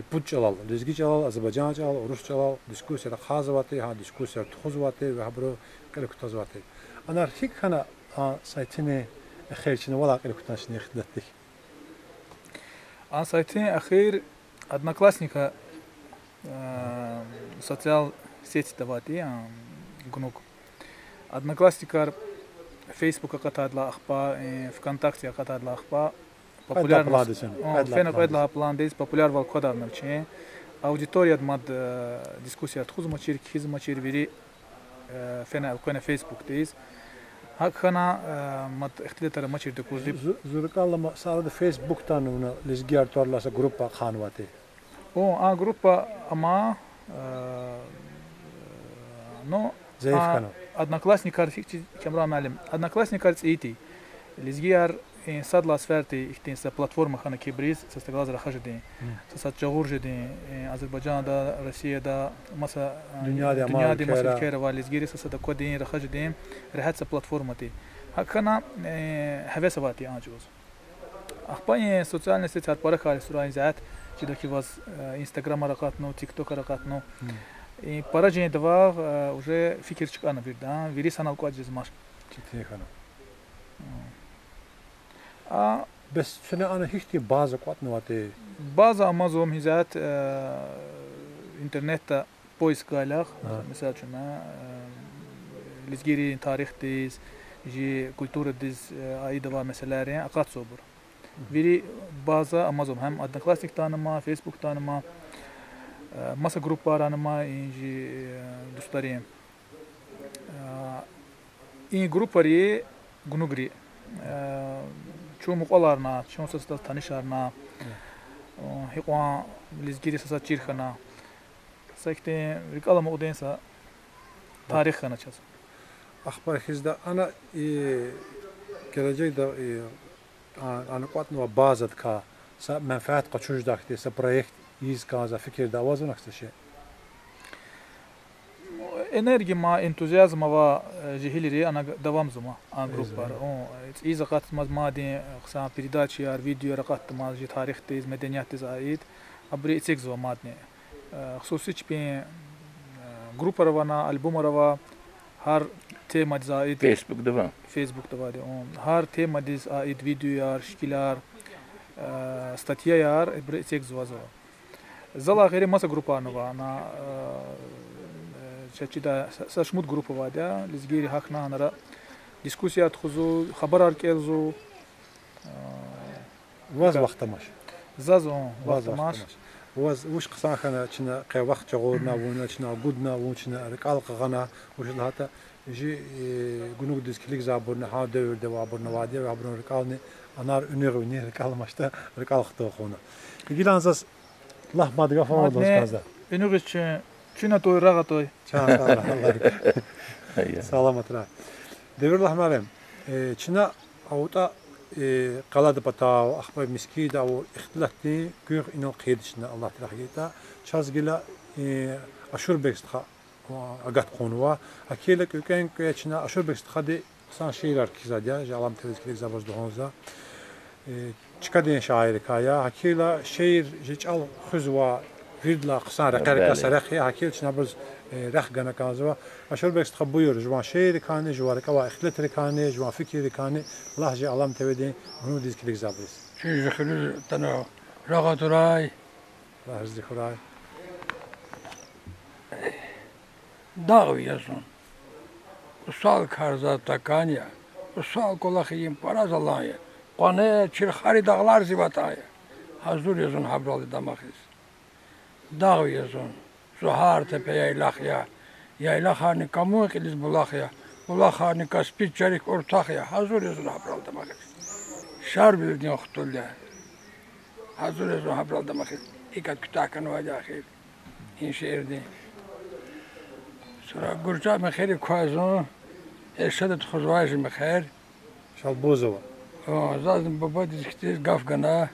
put çalal, lezgi çalal, Azerbaycan çalal, Rus çalal, diskusiya xazvatı, ha diskusiya txuzvatı ve habro kelekutazvatı. Anar hik hana saytını xerçini valla kelekutaşını xidlettik. An saytı axir Одноклассника sosyal seti davati gunuk. Одноклассникар Facebook'a katadla akhba, ВКонтакте katadla akhba. Популярно. Фена қайдла пландез популяр вал кодавнар че. Аудитория мад дискуссия тхуз мачир хиз мачир вири фена алкона Facebook дейз. Hakana mat ihtilatara machir de kuzib. Zurkalla ma sarada Facebook'tan una lezgiyar torlasa grupa khanvati. O grupa ama no Zayıf kanal. Одноклассникар фикти камра малим. Одноклассникар цити. Лизгияр садла сферти ихтинса платформа хана кибриз састаглазра хажди. Сасат жагуржди Азербайджанда, Россияда, маса dünyada маса кера ва лизгири сасада кодин рахажди рахатса платформати. Hakana havesavati anjuz. Ахпай социальные сети арпарахали сураин зат, чидаки вас Instagram ракатно, TikTok ракатно. И поражение два уже фикерчик ана бирда, вири санал кваджиз маш. Tihana. Bes sene ana hiçti bazı kwatnavati. Bazı amazom hizat internette poisk galar, mesela şuna lizgiri tarihtiz, ji kulturadiz aidava meselelere akat sobur. Veri bazı amazom hem Одноклассник tanıma, Facebook tanıma, masa gruplar tanıma, ji dostlarım. İyi grupları gunugri. Çoğu mukalarna, çoğu sesler tanışarna, hikwa lizgiri sesler çirkana. Sakte rikalama odensa tarih kana çaz. Akhbar hizda ana gelecekte ana kwatnava bazat ka sa menfaat qaçujdakti sa proyekt iz kaza fikir davazın aksaşı. Enerji ma entuziyazma va jehiliri ana devam zuma an gruplar. O iz qatmaz madi qsa передачи ar video raqatmaz ji tarihtiz medeniyetiz ait abri içek zwa madne. Xsusi çpin gruplarvana albumlarva har tema zait Facebook'da var. Har tema diz ait videolar, şkilar, statyalar abri içek zwa zwa. Zala gayri masa gruplarna va ana Çeçida saşmut grubu var ya, lizgiri hakna anara diskusiya txuzu, xabar arkelzu. Vaz vaxtamaş. Zazon vaxtamaş. Vaz uş qısan xana çina qeyvaq çağurna vuna çina gudna vuna rikal qana uş lahata ji gunug diskilik zaburna ha devirde vaburna vadiye ve abrun rikalni anar ünür rikalmaşta rikal xto xona. Gilansas lahmad gafama dos kaza. Ünür için Çina toy raga toy. Salamat ra. Devirlah malem. Çina avta qaladı pata akhbar miskida o ihtilafti gür ino qeydişna Allah rahiyeta çazgila aşur bekstha agat qonuva akela köken köçna aşur bekstha de san şeyler kizadya jalam tezkilik zabaz dohonza çıkadın şairi kaya akela şehir jical khuzwa Vidla qısa raqarqa saraqi hakil çnabız raq gana kazwa aşur bekst khabuyur jwan şehir kane jwarka va ihtilat kane jwan fikir kane lahja alam tevedi bunu dizkilik zabız Çünkü xilul tana raqaturay lahz dikhuray dağ yazın. Usal karza takanya usal kolaxiyim parazalaya qane çirxari dağlar zivataya hazur yazın habralı damaxiz Dağ yazın, Zuhar tepe yaylakya, yaylakhanı kamu kiliz bulakya, bulakhanı kaspit çerik ortakya, hazır yazın habral demek. Şar bildiğin oxtulya, hazır yazın habral demek. İkat kütakan vacı ahir, inşehirdi. Sonra gurca mekeri kuazın, eşedet xuzvajı meker. Şalbozova. Zaten baba diziktiz gafgana,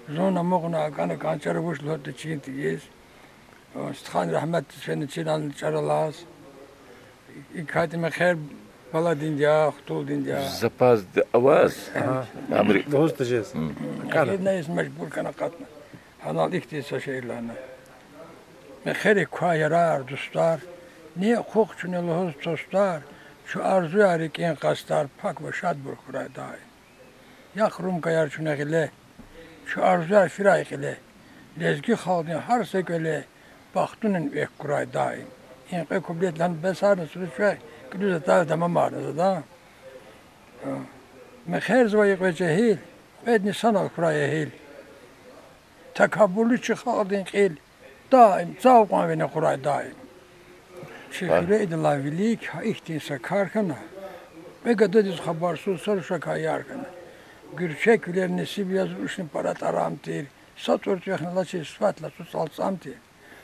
zona moğuna kana kançarı vuş lotu çiğintiyiz. Stxan rahmet seni çiğnan çaralas. İkatime khair bala dindiya, xtul dindiya. Zapaz de avaz. Dost tejez. Akid ne mecbur kana qatna. Hanal iktiyse şehirlerine. Mekeri kuayarar dostlar. Niye kokçun Allah'ız dostlar. Şu arzu yarik en kastar pak ve şad burkuray daim. Yakrum kayar çünekile. Şu arzu yar firay ile. Lezgi haldin har sekele. Baktunun ek kuray daim. En kubletlen besarın sürüşe. Gülüze dal tamam vardı da. Meher zvayık ve cehil. Ve nisan al kuray ehil. Tekabbürlü çıkaldın qil. Daim zavqan ve ne kuray daim. Şehire edilen vilik ha ihtinse karkana. Ve gadadiz habarsız sarışa kayarkana. Gürçek viler nesib yazılışın parat aramtir. Sat örtüyekne laçı sıfatla sus alsamtir.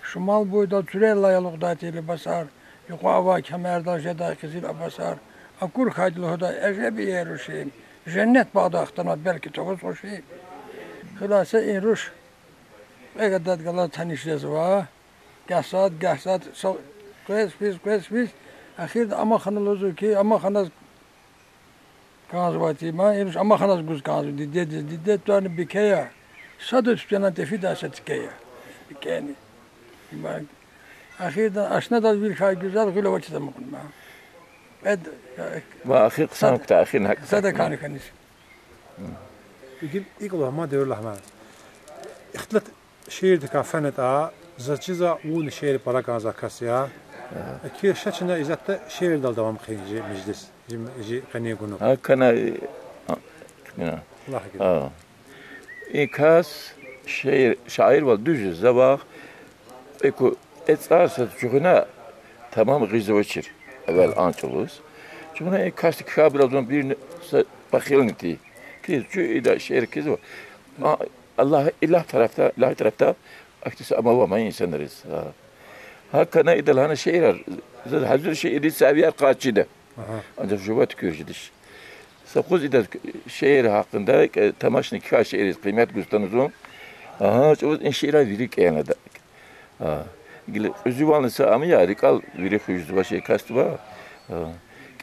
Şumal boyda türella yalıqdatili basar. Yuqava kemerda jeda kizil abasar. Akur kaydıl huda ecebi yeruşim. Cennet bağda aktanat belki toğuz hoşim. Hılasa in ruş. Ve gadad gala tanışacağız var. Gahsat. Quest. Ahirde ama xanalozu ki ama xanas kanzvati ma enuş ama xanas guz kanzv dide tuanı bikeya sadı tüpyanan tefida satikeya bikeni bak ahirde aşna da bir kay güzel gülü vaçta mı kunma ed ve ahir kısa ahir hak sada kanı kanis بيجيب يقول ما دير له ما اختلت شير دكا فنتا زجزا ون شير برا كازا كاسيا كير شاتنا إذا شير دال دوام خيجي مجلس جي قني يقولون هكنا الله يقول İkas şair var düz zabah eko etsarsa çuğuna tamam gizveçir evvel ançoluz. Çuğuna ikas kabrazon bir bakılniti ki şu ida şair kizo Allah ilah tarafta aktis ama var insanlarız. Hakana idalhana şehirler. Zat hazır şehri seviyar kaçıdı. Ancak juvat kürcidiş. Sakuz idal şehir hakkında tamaşın ki şehir kıymet göstanızın. Aha çoğuz in şehirler virik yani da. İlgili özüvanlısı ama ya rikal virik yüzü başı kastı var.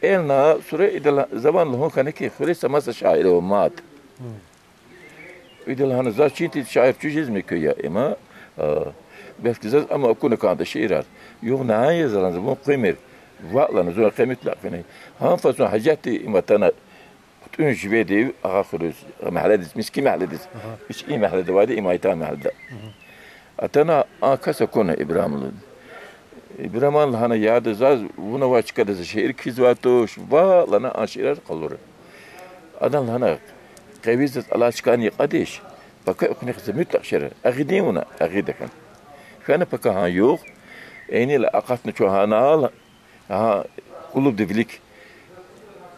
Elna süre idal zamanlı hon kaneki xure samasa şair o mat. İdalhana zaçiti şair çüciz mi köye ama بفتزاز أما أكون كان تشيرار يوم نهاية زلنا زبون قيمر وقلنا زون قيمة لا فيني هم فصون حاجاتي إما تنا تونج بيدي آخرز محلدز مسكي محلدز مش إيه محلد وادي إما يتام محلد أتنا كاس أكون إبراهيم هنا ياد زاز ونا واش كده شير كيزواتوش وقلنا أشيرار قلور أدل هنا قويزة الله شكاني قديش بقى أكون خدمت لأشير أغيديونا أغيدكن فأنا بكها يوغ إني لأقفنا شو هنال ها قلوب دفليك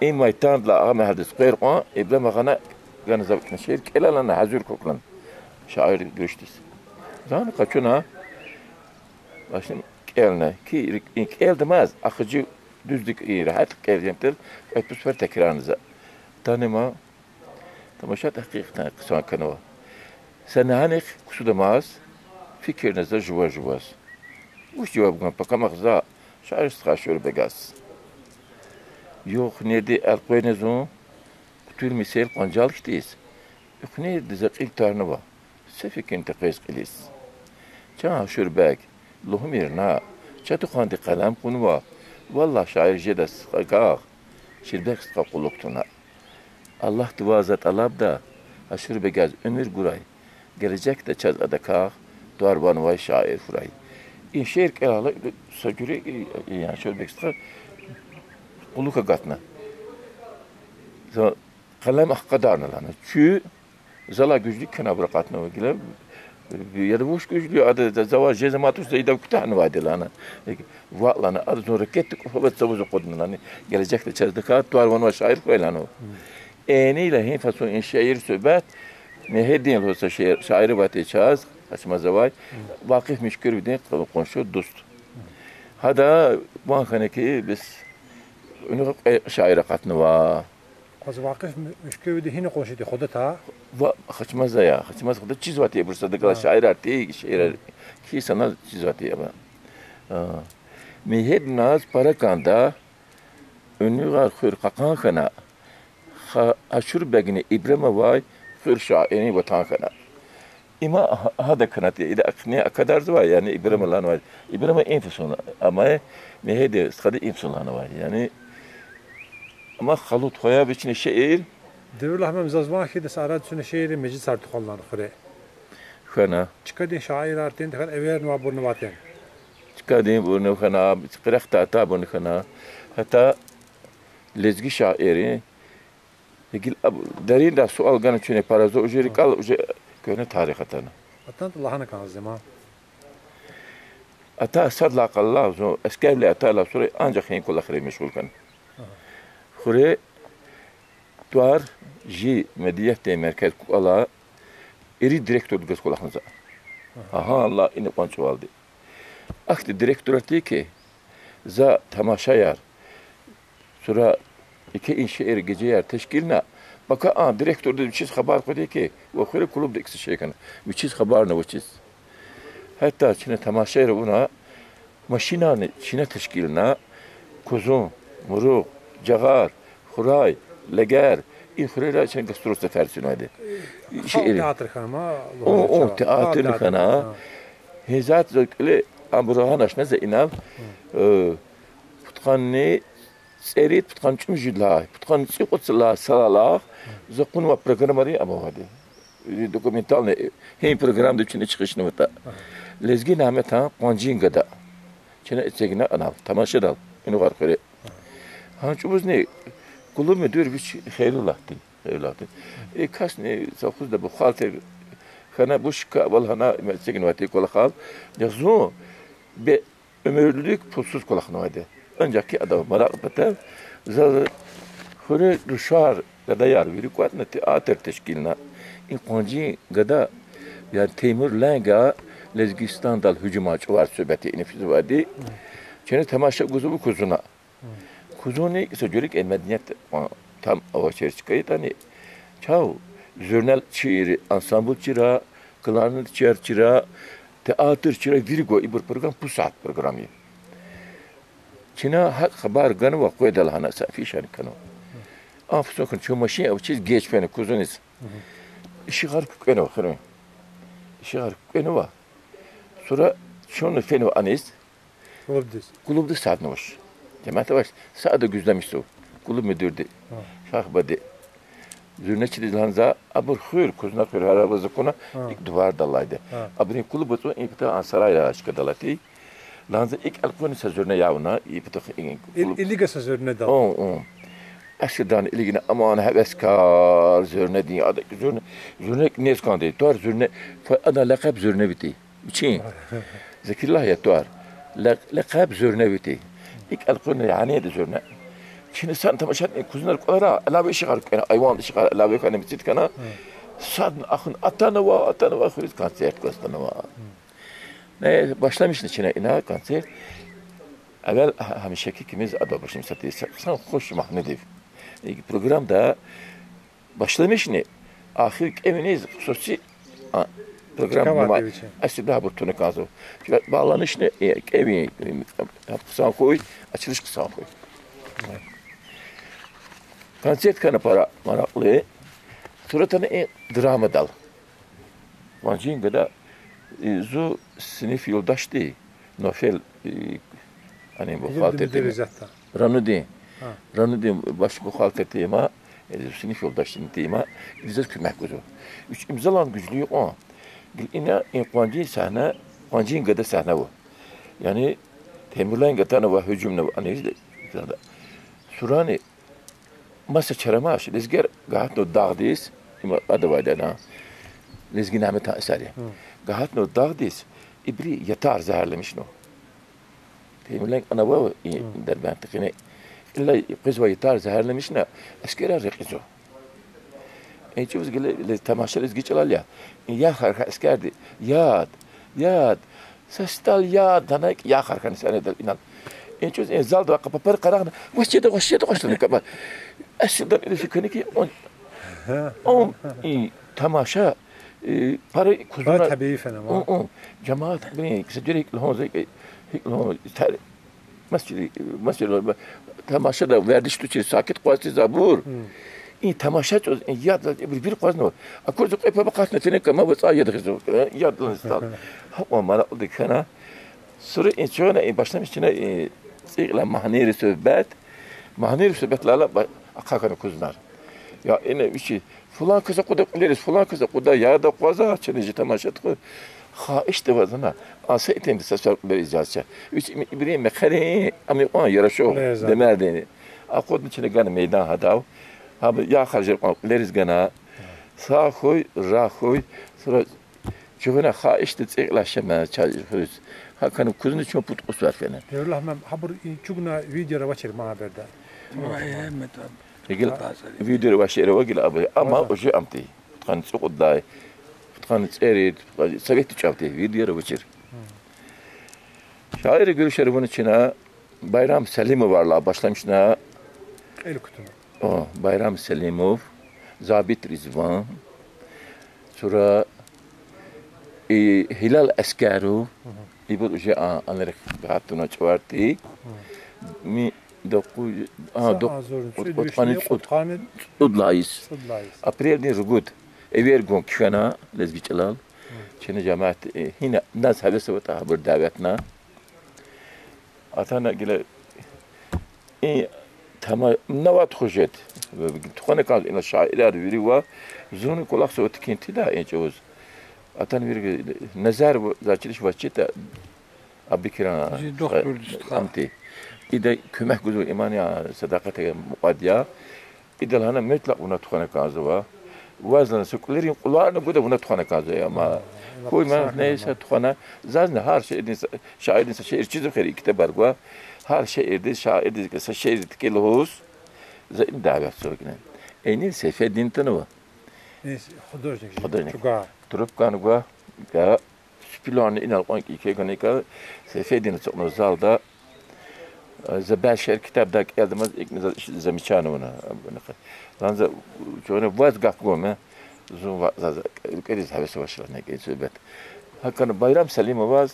إن ما يتاند لا أغمى هذا سقير قان إبلا ما غنا زبط نشير كلا لنا حزور كوكلن شاعر جوشتس زان قاشونا عشان كلنا كي إن كل دماز أخجي düzdük iyi rahat evlentir öpüsfer tekrarınıza tanıma tamaşat hakikaten kısa kanava sen hanik kusudamaz fikirnizde juvaz وش جوابكم بكم أخذا شعر استخاشور بجاس يوخ نيدي القوينزون كتير مثال قنجال كتيس يخني دزقيق تارنوا سفك انت قيس قليس جا شرباك لهميرنا شاتو خاندي قلم قنوا والله شاعر جدس قاق شرباك سقا قلوقتنا الله توازت الله بدا أشور بجاز ömür guray gelecek de çaz adakağ duarban vay şair furay این شعر که حالا سجوری یعنی شد بکسر قلوک قطنا قلم قدرنا لنا چی زلا güçlü kenabra qatna ve gile ya da boş güçlü adı zava jezamatus da idam kutahna vadilana vaqlana adı zoraket kufat sabuzu qudna lani gelecek de çazdaka tuarvan ve şair koylano eniyle hin fason in şair söhbet mehedin olsa şairi vati çaz açma zavay vakıf müşkür bir konuşuyor dost. Hada bankaneki biz onu şaire katını var. Az vakıf müşkül de hine konuşuyor xoda ta. Açmaz ya. Açmaz xoda çiz vati bursada kala şair arti şair ki sana çiz vati ya. Mehed naz para kanda önü var khur qakan kana. Aşur begni İbrahim vay khur şairi vatan kana. İma hada kanat ila akni akadar var yani İbrahim lan var. İbrahim enfeson ama mehede skadi enfeson lan var yani ama halut koya biçine şehir دور لحمة مزازوان كده سعرات سنة شيري مجد صار تخلنا خري khana çıkadın şair artin tekrar ever nuabur nubaten çıkadın bunu khana qiraqta ta bunu khana hatta lezgi şairi يقول دارين ده سؤال قالوا شنو بارازو اجري قال كونه تاريختنا atan Allah'ına kan zaman اتا صدق الله زو اسكاب لي اتا لا سوري انجا خين كل اخر مشغول كان خوري توار جي مدينه مركز الله اري ديريكتور دغس كل خنزا اها الله ان قنچ والدي اخت ديريكتور تيكي za tamaşa yer sonra iki inşaat gece yer teşkiline baka direktör de bir şey haber koydu ki o khore kulüp de ikisi şey kan bir şey haber ne bir şey hatta çine tamaşa yer buna maşinanı çine teşkiline kuzun muruk cagar xuray leger İxrera için gastro sefersin hadi tiyatr kanama o tiyatr kana hezat zökle ambrahan aşna zeynab putkanni سريت بتقن تمجد لا بتقن سيقط لا سلا زقون ما برنامج أبو هذا دوكيومنتال هي برنامج ده شنو تشخيش نوتا لزجي نعمتها قانجين قدا شنو تسجنا أنا تماشى دال إنه غير خير هان شو بزني كل مدير بيش خير لاتي كاسني سأخذ ده بخالته خنا بوش كابل هنا تسجن واتي كل خال يخزو بأمرلك فصوص كل خنواده önceki adam merakbete zaten hore rüşar gada yar veri kuatna tiyatr teşkiline inkonci gada yani Temur Lenga Lezgistan dal hücumaç var söhbeti nefis vadi çene temaşa guzu kuzuna kuzuni ise cürük el medeniyet tam avaşer çıkayı tani çav jurnal çiri ansambul çira klarnet çira tiyatr çira virgo ibur program pusat programı Çin'e haber ganı var koydalı hana safi şan kanu. Afsokun şu maşin av çiz geç beni kuzuniz. İşi garip kenu var kenu. İşi garip kenu var. Sonra şunu fenu anis. Kulübde saat ne var? Cemaat var. Saat da güzlemiş o. Kulüp müdürdü. Şahbadi. Zürneçi dilanza abur khur kuzna khur arabası kona ilk duvar dalaydı. Abrin kulüp o ilk ansarayla aşkadalati. Lanza ilk alkoni sözüne yavuna iptak illiga sözüne dal. Aşıdan ilgine aman heveskar zürne diye adı zürne ne skandı tuar zürne ada lakab zürne biti. Biçin. Zekillah ya tuar. Lakab zürne biti. İlk alkoni yani de zürne. Şimdi sen tamaşat kuzunlar kolara alave şigar kana ayvan şigar alave kana bitit kana sadn akhun atana va khuriz konsert kostana va. Ne başlamıştı içine ina konser. Evvel hemşeki kimiz adı başım satıyor. Sen hoş mahnedev. Programda başlamış ne? Ahir eminiz hususi program numara. Aslında bu tonu kazo. Bağlanış ne? Evi kısa koy, açılış kısa koy. Konser kana para maraklı. Suratını drama dal. Vancin kadar زو sınıf yoldaştı. Nofel hani bu halteti. Ranudi baş bu halteti ama sınıf yoldaştı tema. Güzel kümek güzel. Üç imzalan güçlüğü o. İna inqancı sahne, qancın gada sahne bu. Yani Temurlan gatana ve hücumna hani işte Surani masa çaramaş. Lezger gahat no dağdis. İma adı vadana. Lezgi namet eseri. Gahat no dağdis. İbri yatar zehirlemiş no. Temurlan ana bu derbentine. İlla kızva yatar zehirlemiş ne? Askere rekizo. Çuvuz gele tamaşa lezgi çalal ya. Ya harka askerdi. Yad. Sestal yad. Dana ya harka nisane del inan. Çuvuz zal da kapapar karağına. Vışçede koştu. Aslında bir fikrini ki on tamaşa para kuzuna tabii fena. Cemaat beni kısaca lahozay masjid tamaşa da verdiş tuçi sakit quasi zabur. این تماشا چوز این یاد bir قاز نو اکورد قیپا بقاس نتینه کما بس آید خزو یاد لنستال هم ما oldu kana sonra این چون این başlamış içine sigla mahneri sohbet lala akakana kuzlar ya ine bir şey falan kıza kuda kuleriz falan kıza kuda ya da qaza çenici tamaşa tıkı ha işte vazına asa item sesler vereceğiz. Üç İbrahim mekhere ama o yaraşo demerdeni. Akod içine gane meydan hadav. Abi ya harcı kuleriz gana sağ koy ra koy sonra çoğuna ha işte tıklaşma çalışıyoruz. Hakanın kuzunu çok put usvar falan. Devlet hem habur çugna video vaçır mahaberde. يقول فيديو واشيره وقل أبي أما وشو أمتي تخان سوق الداي تخان تسيري سويت تشافتي فيديو وشير şair görüşleri bunun içine Bayram Selimov varla başlamışına El kutunu. O Bayram Selimov, Zabit Rizvan, sonra Hilal Eskeru, İbu uje anlarak hattına çıvarttı. Mi Udlayız. April ni rugud. Ever gon kişana lezbi çalal. Çene cemaat hina nas habese ve tahabur davetna. Atana gile tamam navat hojet. Tuğane kal ina şairler veri va zonu kulak sot kinti da ençoz. Atan bir nazar zaçiliş vaçita abikira amti. إذا كمه جزء إيمانيا صداقتك مقادية إذا لهنا مثل ونتخانة كازوا وزن سكوليرين قلنا جوده ونتخانة كازوا ما هو ما نيس تخانة زازن هر شيء شاعر إنسان شيء چیز خیلی كتاب برگوا هر شيء إردي شاعر إردي كسر شيء تكلهوس زين دعوة سوكنا إني سيف دين تنوا خدرني تروب كانوا كا سبيلان إن القانك يكيكني كا سيف دين سوكنا زالدا زباشر كتاب داك يادمز إكمل زميشانونا لانزا شونا واز قاقوما زون واز كريز حبس واشلنا كيسوبت هكذا Bayram Selimov واز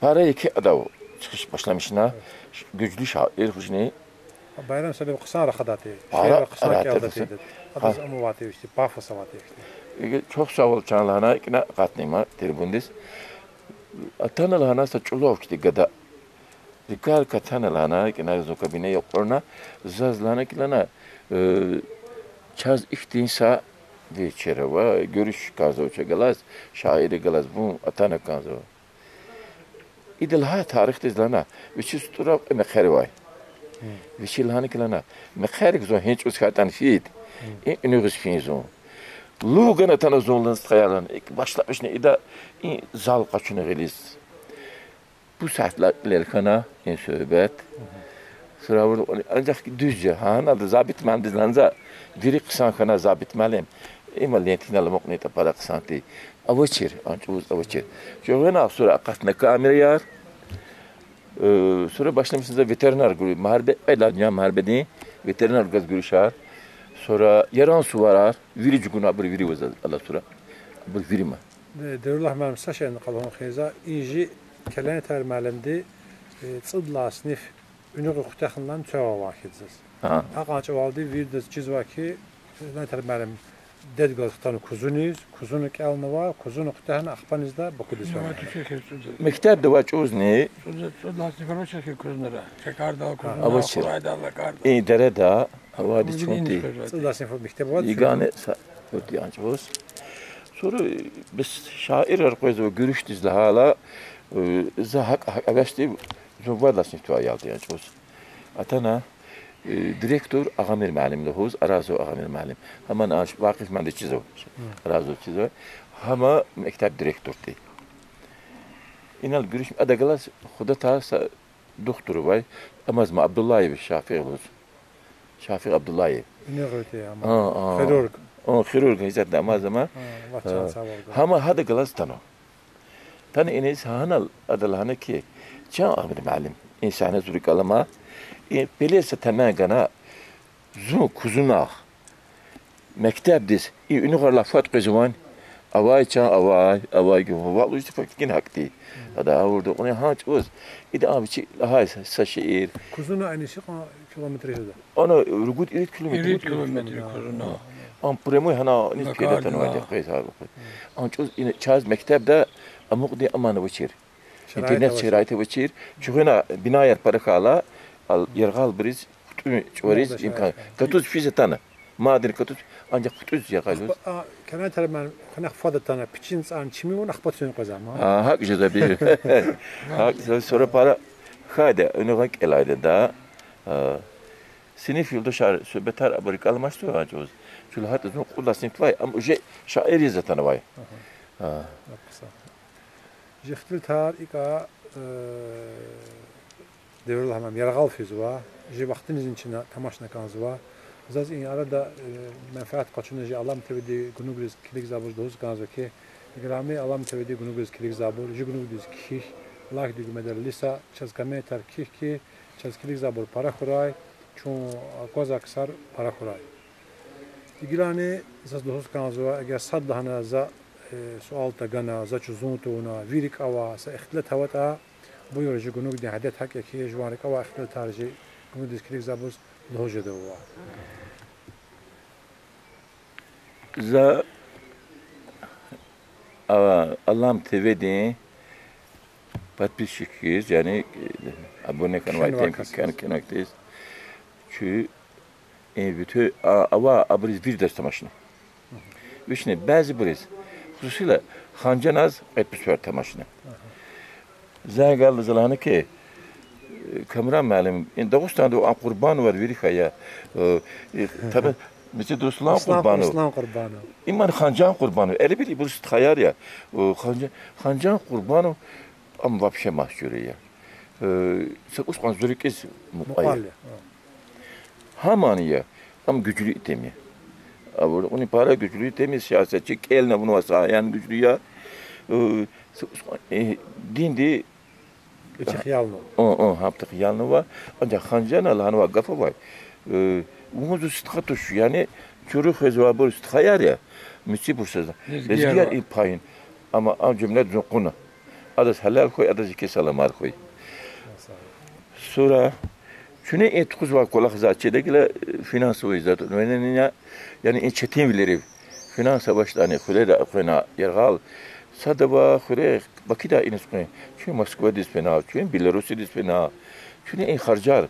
parayı ki adav çıkış başlamışına güçlü şair huşni Bayram Selimov kısa rahadatı kısa geldi adı amuvatı işte pafasa vatı işte çok sağ ol çanlana ikna katnima tribundis atanalana saçulov ki gada Rikal katana lana kina zo kabine yokurna zaz lana kilana çaz ihtinsa veçereva görüş kazo çegalaz şairi galaz bu atana kazo idil ha tarih tezlana viçi stura mekhari viçi lana kilana mekhari zo hiç uskatan fiid inugis finzo lugana tana zonlan stayalan başlamış ne ida zal kaçını geliz bu saatler kana en söhbet. Sonra ancak düzce hana da zabit mandizlanza diri kısan kana zabit malem. Emal lentina la mokneta para kısanti. Avaçir ançuz avaçir. Jovena sonra akatna kamerayar. Sonra başlamışsınız veteriner grubu maharbe elanya maharbedi veteriner gaz görüşer. Sonra yaran su varar. Viri cuguna bir viri vazal Allah sonra. Bu viri mi? Devlet memnun saşen kalon khiza inji كلام تر معلمدي تصدلا سنف ünü qıxtaqından çoğa vaxtsiz. Ağaç valdı virdes cizvaki ne tər məlim dedqazdan kuzunu kalını var, kuzunu qıxtaqın axpanızda bakudis var. Mektep de vaçuz ne? Sudla sifara çəkir kuzunlara. Çəkar da kuzunlara. Avaçır. Faydalı kardı. Dere da havadi çonti. Sudla sifara mektep var. Yigane yançuz. Sonra biz şair arqoz ve görüş dizli hala zahak avesti zuvada sınıfta yaldı yançuz. Atana direktör Ağamir Malim lehuz, Arazo Ağamir Malim. Hemen vakıf mende çizo. Arazo çizo. Hama mektep direktördi. İnal görüş adagalas xuda ta doktoru vay. Amazma Abdullayev Şafii lehuz. Şafii Abdullayev. Ne gıyti ama. Xirurg. Xirurg hizat amazma. Hama hada galas tano. Tane iniz hanal adalhana ki can Ağamir Malim. İnsana zuri kalama. Belirse temel gana zu kuzunaq mektep diz ünü qarla fat qızwan Avay çan avay gibi. Vallahi işte fakirin hakkı. Hada orada onu hanç uz. İde abi çi hay saşir. Kuzunu aynı şey kilometre yazdı. Ona rugut 2 kilometre. 2 kilometre kuzuna. Am premo hana ni kede tanıdı kaysa abi. Hanç uz ine çaz mektepte amuk di amanı geçir. İnternet şeraiti geçir. Çünkü bina yer para kala al yergal briz çoriz imkan. Katuz fizetana. Maden katuz ancak katuz ya kalıyor. Kenar tarafından kanak fazla tane piçin an çimi onu akbatıyor kazama. Hak ceza bir. Hak sonra para hadi önüne gelaydı da sinif yolda söhbetler Amerika almıştı acaba. Çünkü hatta zor kullasın vay ama uje şair yazatan vay. Jeftil tar ika devril hamam yargal fizwa. Je vaktinizin içine tamaşna kanzwa. Zaz in arada menfaat kaçınıcı alam tevdi günügüz kilik zabur doz kanzwa ki grami alam tevdi günügüz kilik zabur je günügüz kih lak düğü medar lisa çazkame tar ki çazkilik zabur para kuray çun koz aksar para kuray. İgilani zaz doz kanzwa eğer sad dahana za سؤال تجنا زاج زونتونا ويرك أوا سأختلت هواتا بيورج جنوب دي عدد حكي كي جوارك أوا اختلت هارجي جنوب ديسكريك زابوس لهوجة دوا za Allah'ım TV'de подписчикиz yani abone kanalıyız. Çünkü bütün ava abriz bir ders tamaşını. Vişne bazı briz hususuyla Hancanaz 74 tamaşını. Zagal zalanı ki kamera malum in Dağıstan'da o kurban var verikaya. Tabi mesela dostlar kurbanı. İslam kurbanı. İman Hancan kurbanı. Öyle bir burası hayal ya. Hancan kurbanı ama вообще mahşur ya. Sakız kan zürükes muayyer. Hamaniye ama güçlü itemiyor. Onu para güçlü itemiyor siyasetçi eline bunu vasayan güçlü ya. Dindi İçhiyalno. Haptık yalnı var. Ancak Hancan Allah'ın var gafa var. Umuzu sıtkatuş yani çocuk hezvabı sıtkayar ya. Müsi bursuzda. Lezgiyer payın. Ama cümle zokuna. Adas helal koy, adas iki salamar koy. Sonra şunu etkuz var kolak zaçedekiler finans o izat. Yani en çetin bileri finans başlarını kule da kına yergal sadaba kule bakida ines kune. Çünkü Moskva dispena, çünkü Belarusi dispena. Çünkü en harcar.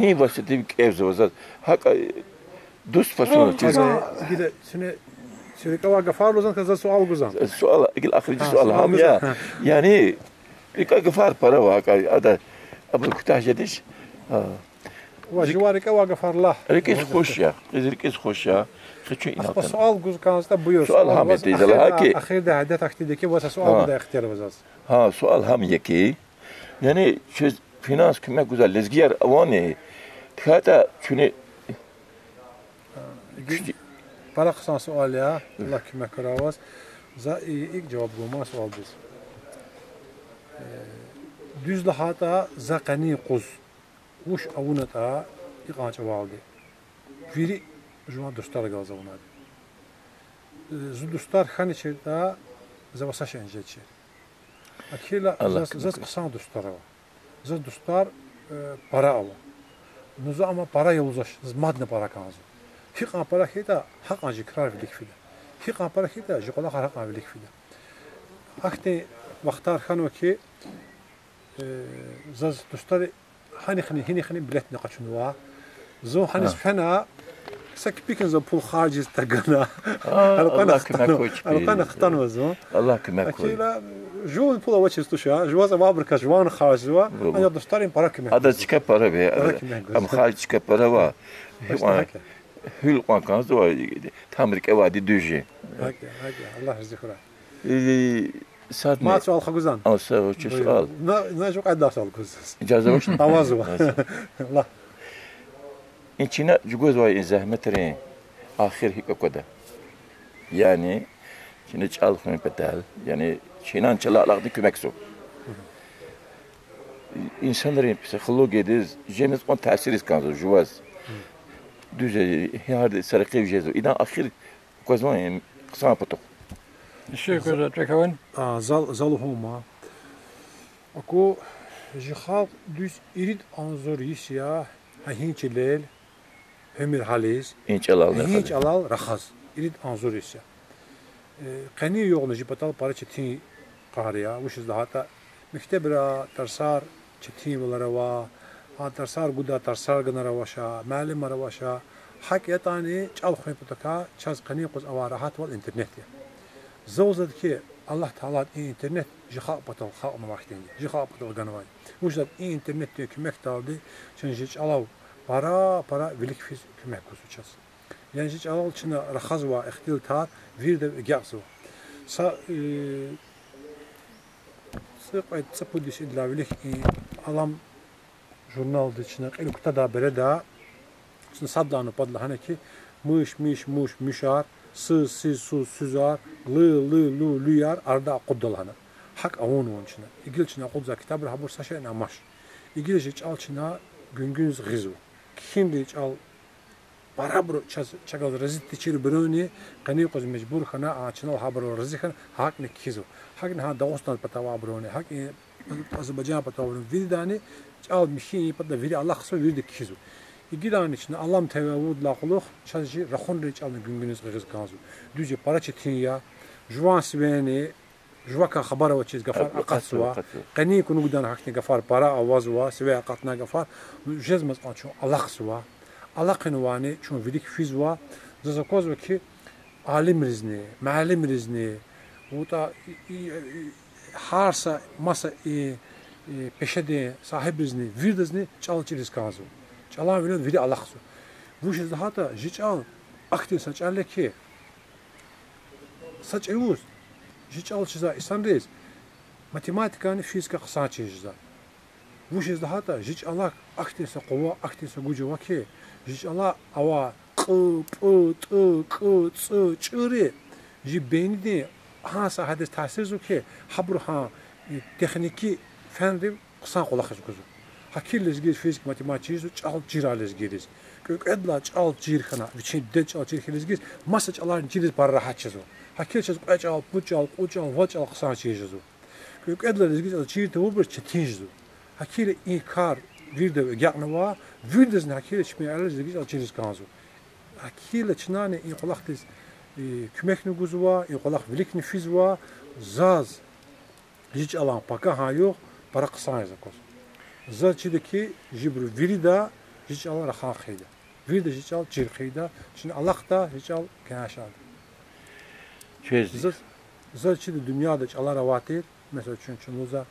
Ne vasıtı ev zavazat. Hak dost fasulye çiz. Gide şunu kava gafar lozan kaza sual guzan. Sual ilk ahir sual ham ya. Yani ilk gafar para var. Ada abul kutahjediş. وجوارك وقفر الله. ركز خوش يا. ركز خوش يا. خشوا أخبر سؤال جزء كان بيو. سؤال هم يتيزل هاكي. أخير ده عدت أكتدكي بس سؤال ده اختيار وزاز. Ha سؤال هم يكي. Yani şu finans kime güzel lezgiyer avani. Hatta şunu para kısan sual ya. Allah kime karavaz. Za ilk cevap bulma sual biz. Düz lahata za qani quz. Uş avunata iqanç valdi. Viri juma dostlar gazavunad. Zu dostlar xani çerda za vasaş enjeçi. Akila za kısan dostlar var. Za dostlar para ava. Nuza ama para yolzaş, madne para kanzu. Hiqan para hita haqan jikrar bilik fida. Hiqan para hita jiqola haqan bilik fida. Akte vaqtar xanu ki za dostlar هني بلاتنا قشنوا زو هني سفنا سك بيكن زو بول خارج تقنا القنا اختنوا زو الله كما كوي اكيلا جو بول واتش استشا جواز ما برك جوان خارج زو انا دستارين باراك هذا تشكا بارا بي ام خارج تشكا بارا وا هل قان كان زو تامرك اوادي دوجي هكا الله يذكره ساعد ما سؤال خجوزان أو سؤال ناجو قاعد سؤال خجوز إجازة وش توازو الله إنشنا جوز واي زحمترين آخر هيك كده يعني شنو تشال خمين بدال يعني شنو نشلا لقدي كمكسو İnsanların psikolojide jeniz on tesiriz kanzo juvaz düze her sarıkı jezo ina ahir kozman kısa patok الشيء كذا تكون زالهما اكو جخال düz irid anzor ya hinçlel همير حاليز İnç alal ne هينچ kadar. alal rakhaz irid anzor ya qani yo'g'ni jipatal para çetin qahriya وش hata مكتبرا ترسار çetin olara ha ترسار guda ترسار gana rawasha malim rawasha hakiyatani çalxoy putaka çaz qani qoz avarahat wal internet ya زوزد ki Allah Teala internet jixab patal xalqma vaxtında jixab patal ganavay وش internet diyor kömek daldı çünkü hiç alav para velik fiz kömek kusuças yani hiç alav içinde rakhaz va ixtil tar bir de gaqsu sa sıqayt sapudis idlavilik alam jurnalda içinde ilkta da bereda şimdi sadlanı padla hani ki muş müşar su süzar lu luyar arda quddalana hak avun onun içinde igilçine qudza kitabı habur saşa namaş igilçi çalçına güngünüz gızu kimdi çal barabro çagal rezit tiçir bruni qani qoz mecbur xana açına habro rezikhan hak ne kizu hak ne ha dağıstan patava bruni hak Azerbaycan patava vidani çal mişi patda vidi Allah xso vidi kizu İgidan içinde Allah'ım tevavud laquluq çazı raxon reçalın güngünüz gıgız kanzu düzce para çetin ya juvan sibeni juvaka xabara ve çiz gafar aqatsuwa qani kunu gudan hakni gafar para avazwa sive aqatna gafar jezmaz açu Allah suwa Allah qinwani çun vidik fizwa zazakoz ve ki alim rizni malim rizni uta harsa masa peşede sahib rizni virdizni çalçiriz kanzu Çalan veren veri Allah'su. Bu şey daha da jiçal aktif saç ki saç evuz jiçal çiza insan reis matematikani fizika kısa çiza. Bu şey daha da jiçal aktif sa kova aktif sa gücü var ki jiçal ava çırı ji beyni de ha sahada tahsil ki habru ha tekniki fendim kısa kolak kuzu. Hakilles gir fizik matematiği çal cirales giriz. Kök edla çal cirxana, viçin de çal cirxales giriz. Masa çalar ciriz par rahat çizo. Hakil çal çal puçal vaçal kısa çizo. Kök edla giriz çir te ubur çetinjizo. Hakil inkar virde gaqnava, virdezne hakil çmi alaz giriz ciriz kanzo. Hakil çnane inqolaqtiz kümekni guzwa, inqolaq vilikni fizwa, zaz hiç alan paka ha yok, para kısa yazakos. Zaçideki jibru virida hiç al rakhayda. Virida hiç al cirkhayda. Şimdi Allah da hiç al kaşad. Çöz. Zaçide dünyada hiç Allah ravati mesela çünkü loza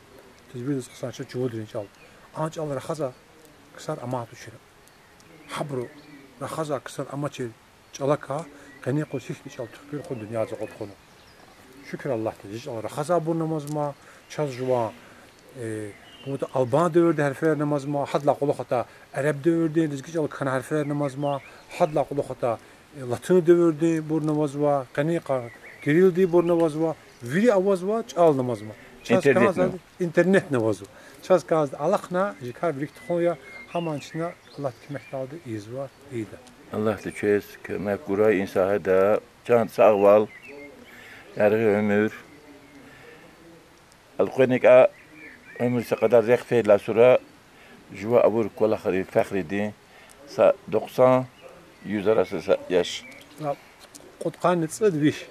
tezbir kısa çuğudun hiç al. Anç al rakhaza kısar ama tuşir. Habru rakhaza kısar ama çel çalaka qani qosih hiç al tükür xud dünya zaqot xunu. Şükür Allah hiç al rakhaza bu namazma çaz juva bu da Alban dövrde harfler namazma hadla quluqata Arap dövrde dizgiç al kan harfler namazma hadla quluqata Latin dövrde bu namazwa qaniqa girildi bu namazwa viri avazwa çal namazma internet namazı çaz kaz Allahna jikar birikti xoya hamançına Allah kimek daldı izva iyida Allah da çöz kömek guray insaha da can sağval yargı ömür القنقة عمر سقدر يخفي لا سورة جوا أبور كل خري فخر دين سا 90 100 yaş. قد قانت صد بيش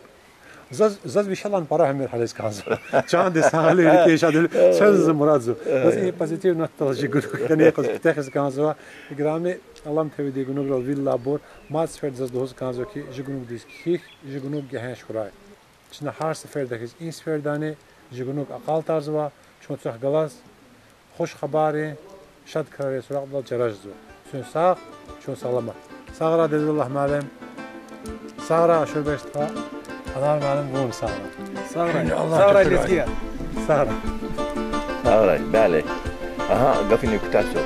زاد بيش الله نبراه من حليس كانز جان دي سالي كيش هذا سنز مرادزو بس إيه بازيتيف نتطلع يقول كان يقص تخز كانزوا إجرامي الله متودي يقولون رو فيلا بور ما سفر زاد دوز كانزوا كي يقولون ديس كيخ يقولون جهاش خراي شنا هار سفر دكيس إن سفر داني يقولون أقل تارزوا شون تروح جلاس خوش خباري شاد كاري سراغ الله جراجزو شون ساق شون سلامة ساغرا دل الله معلم ساغرا شو بيشتها الله معلم قوم ساغرا ساغرا ديسكيا ساغرا ساغرا بالي أها قفني كتاسو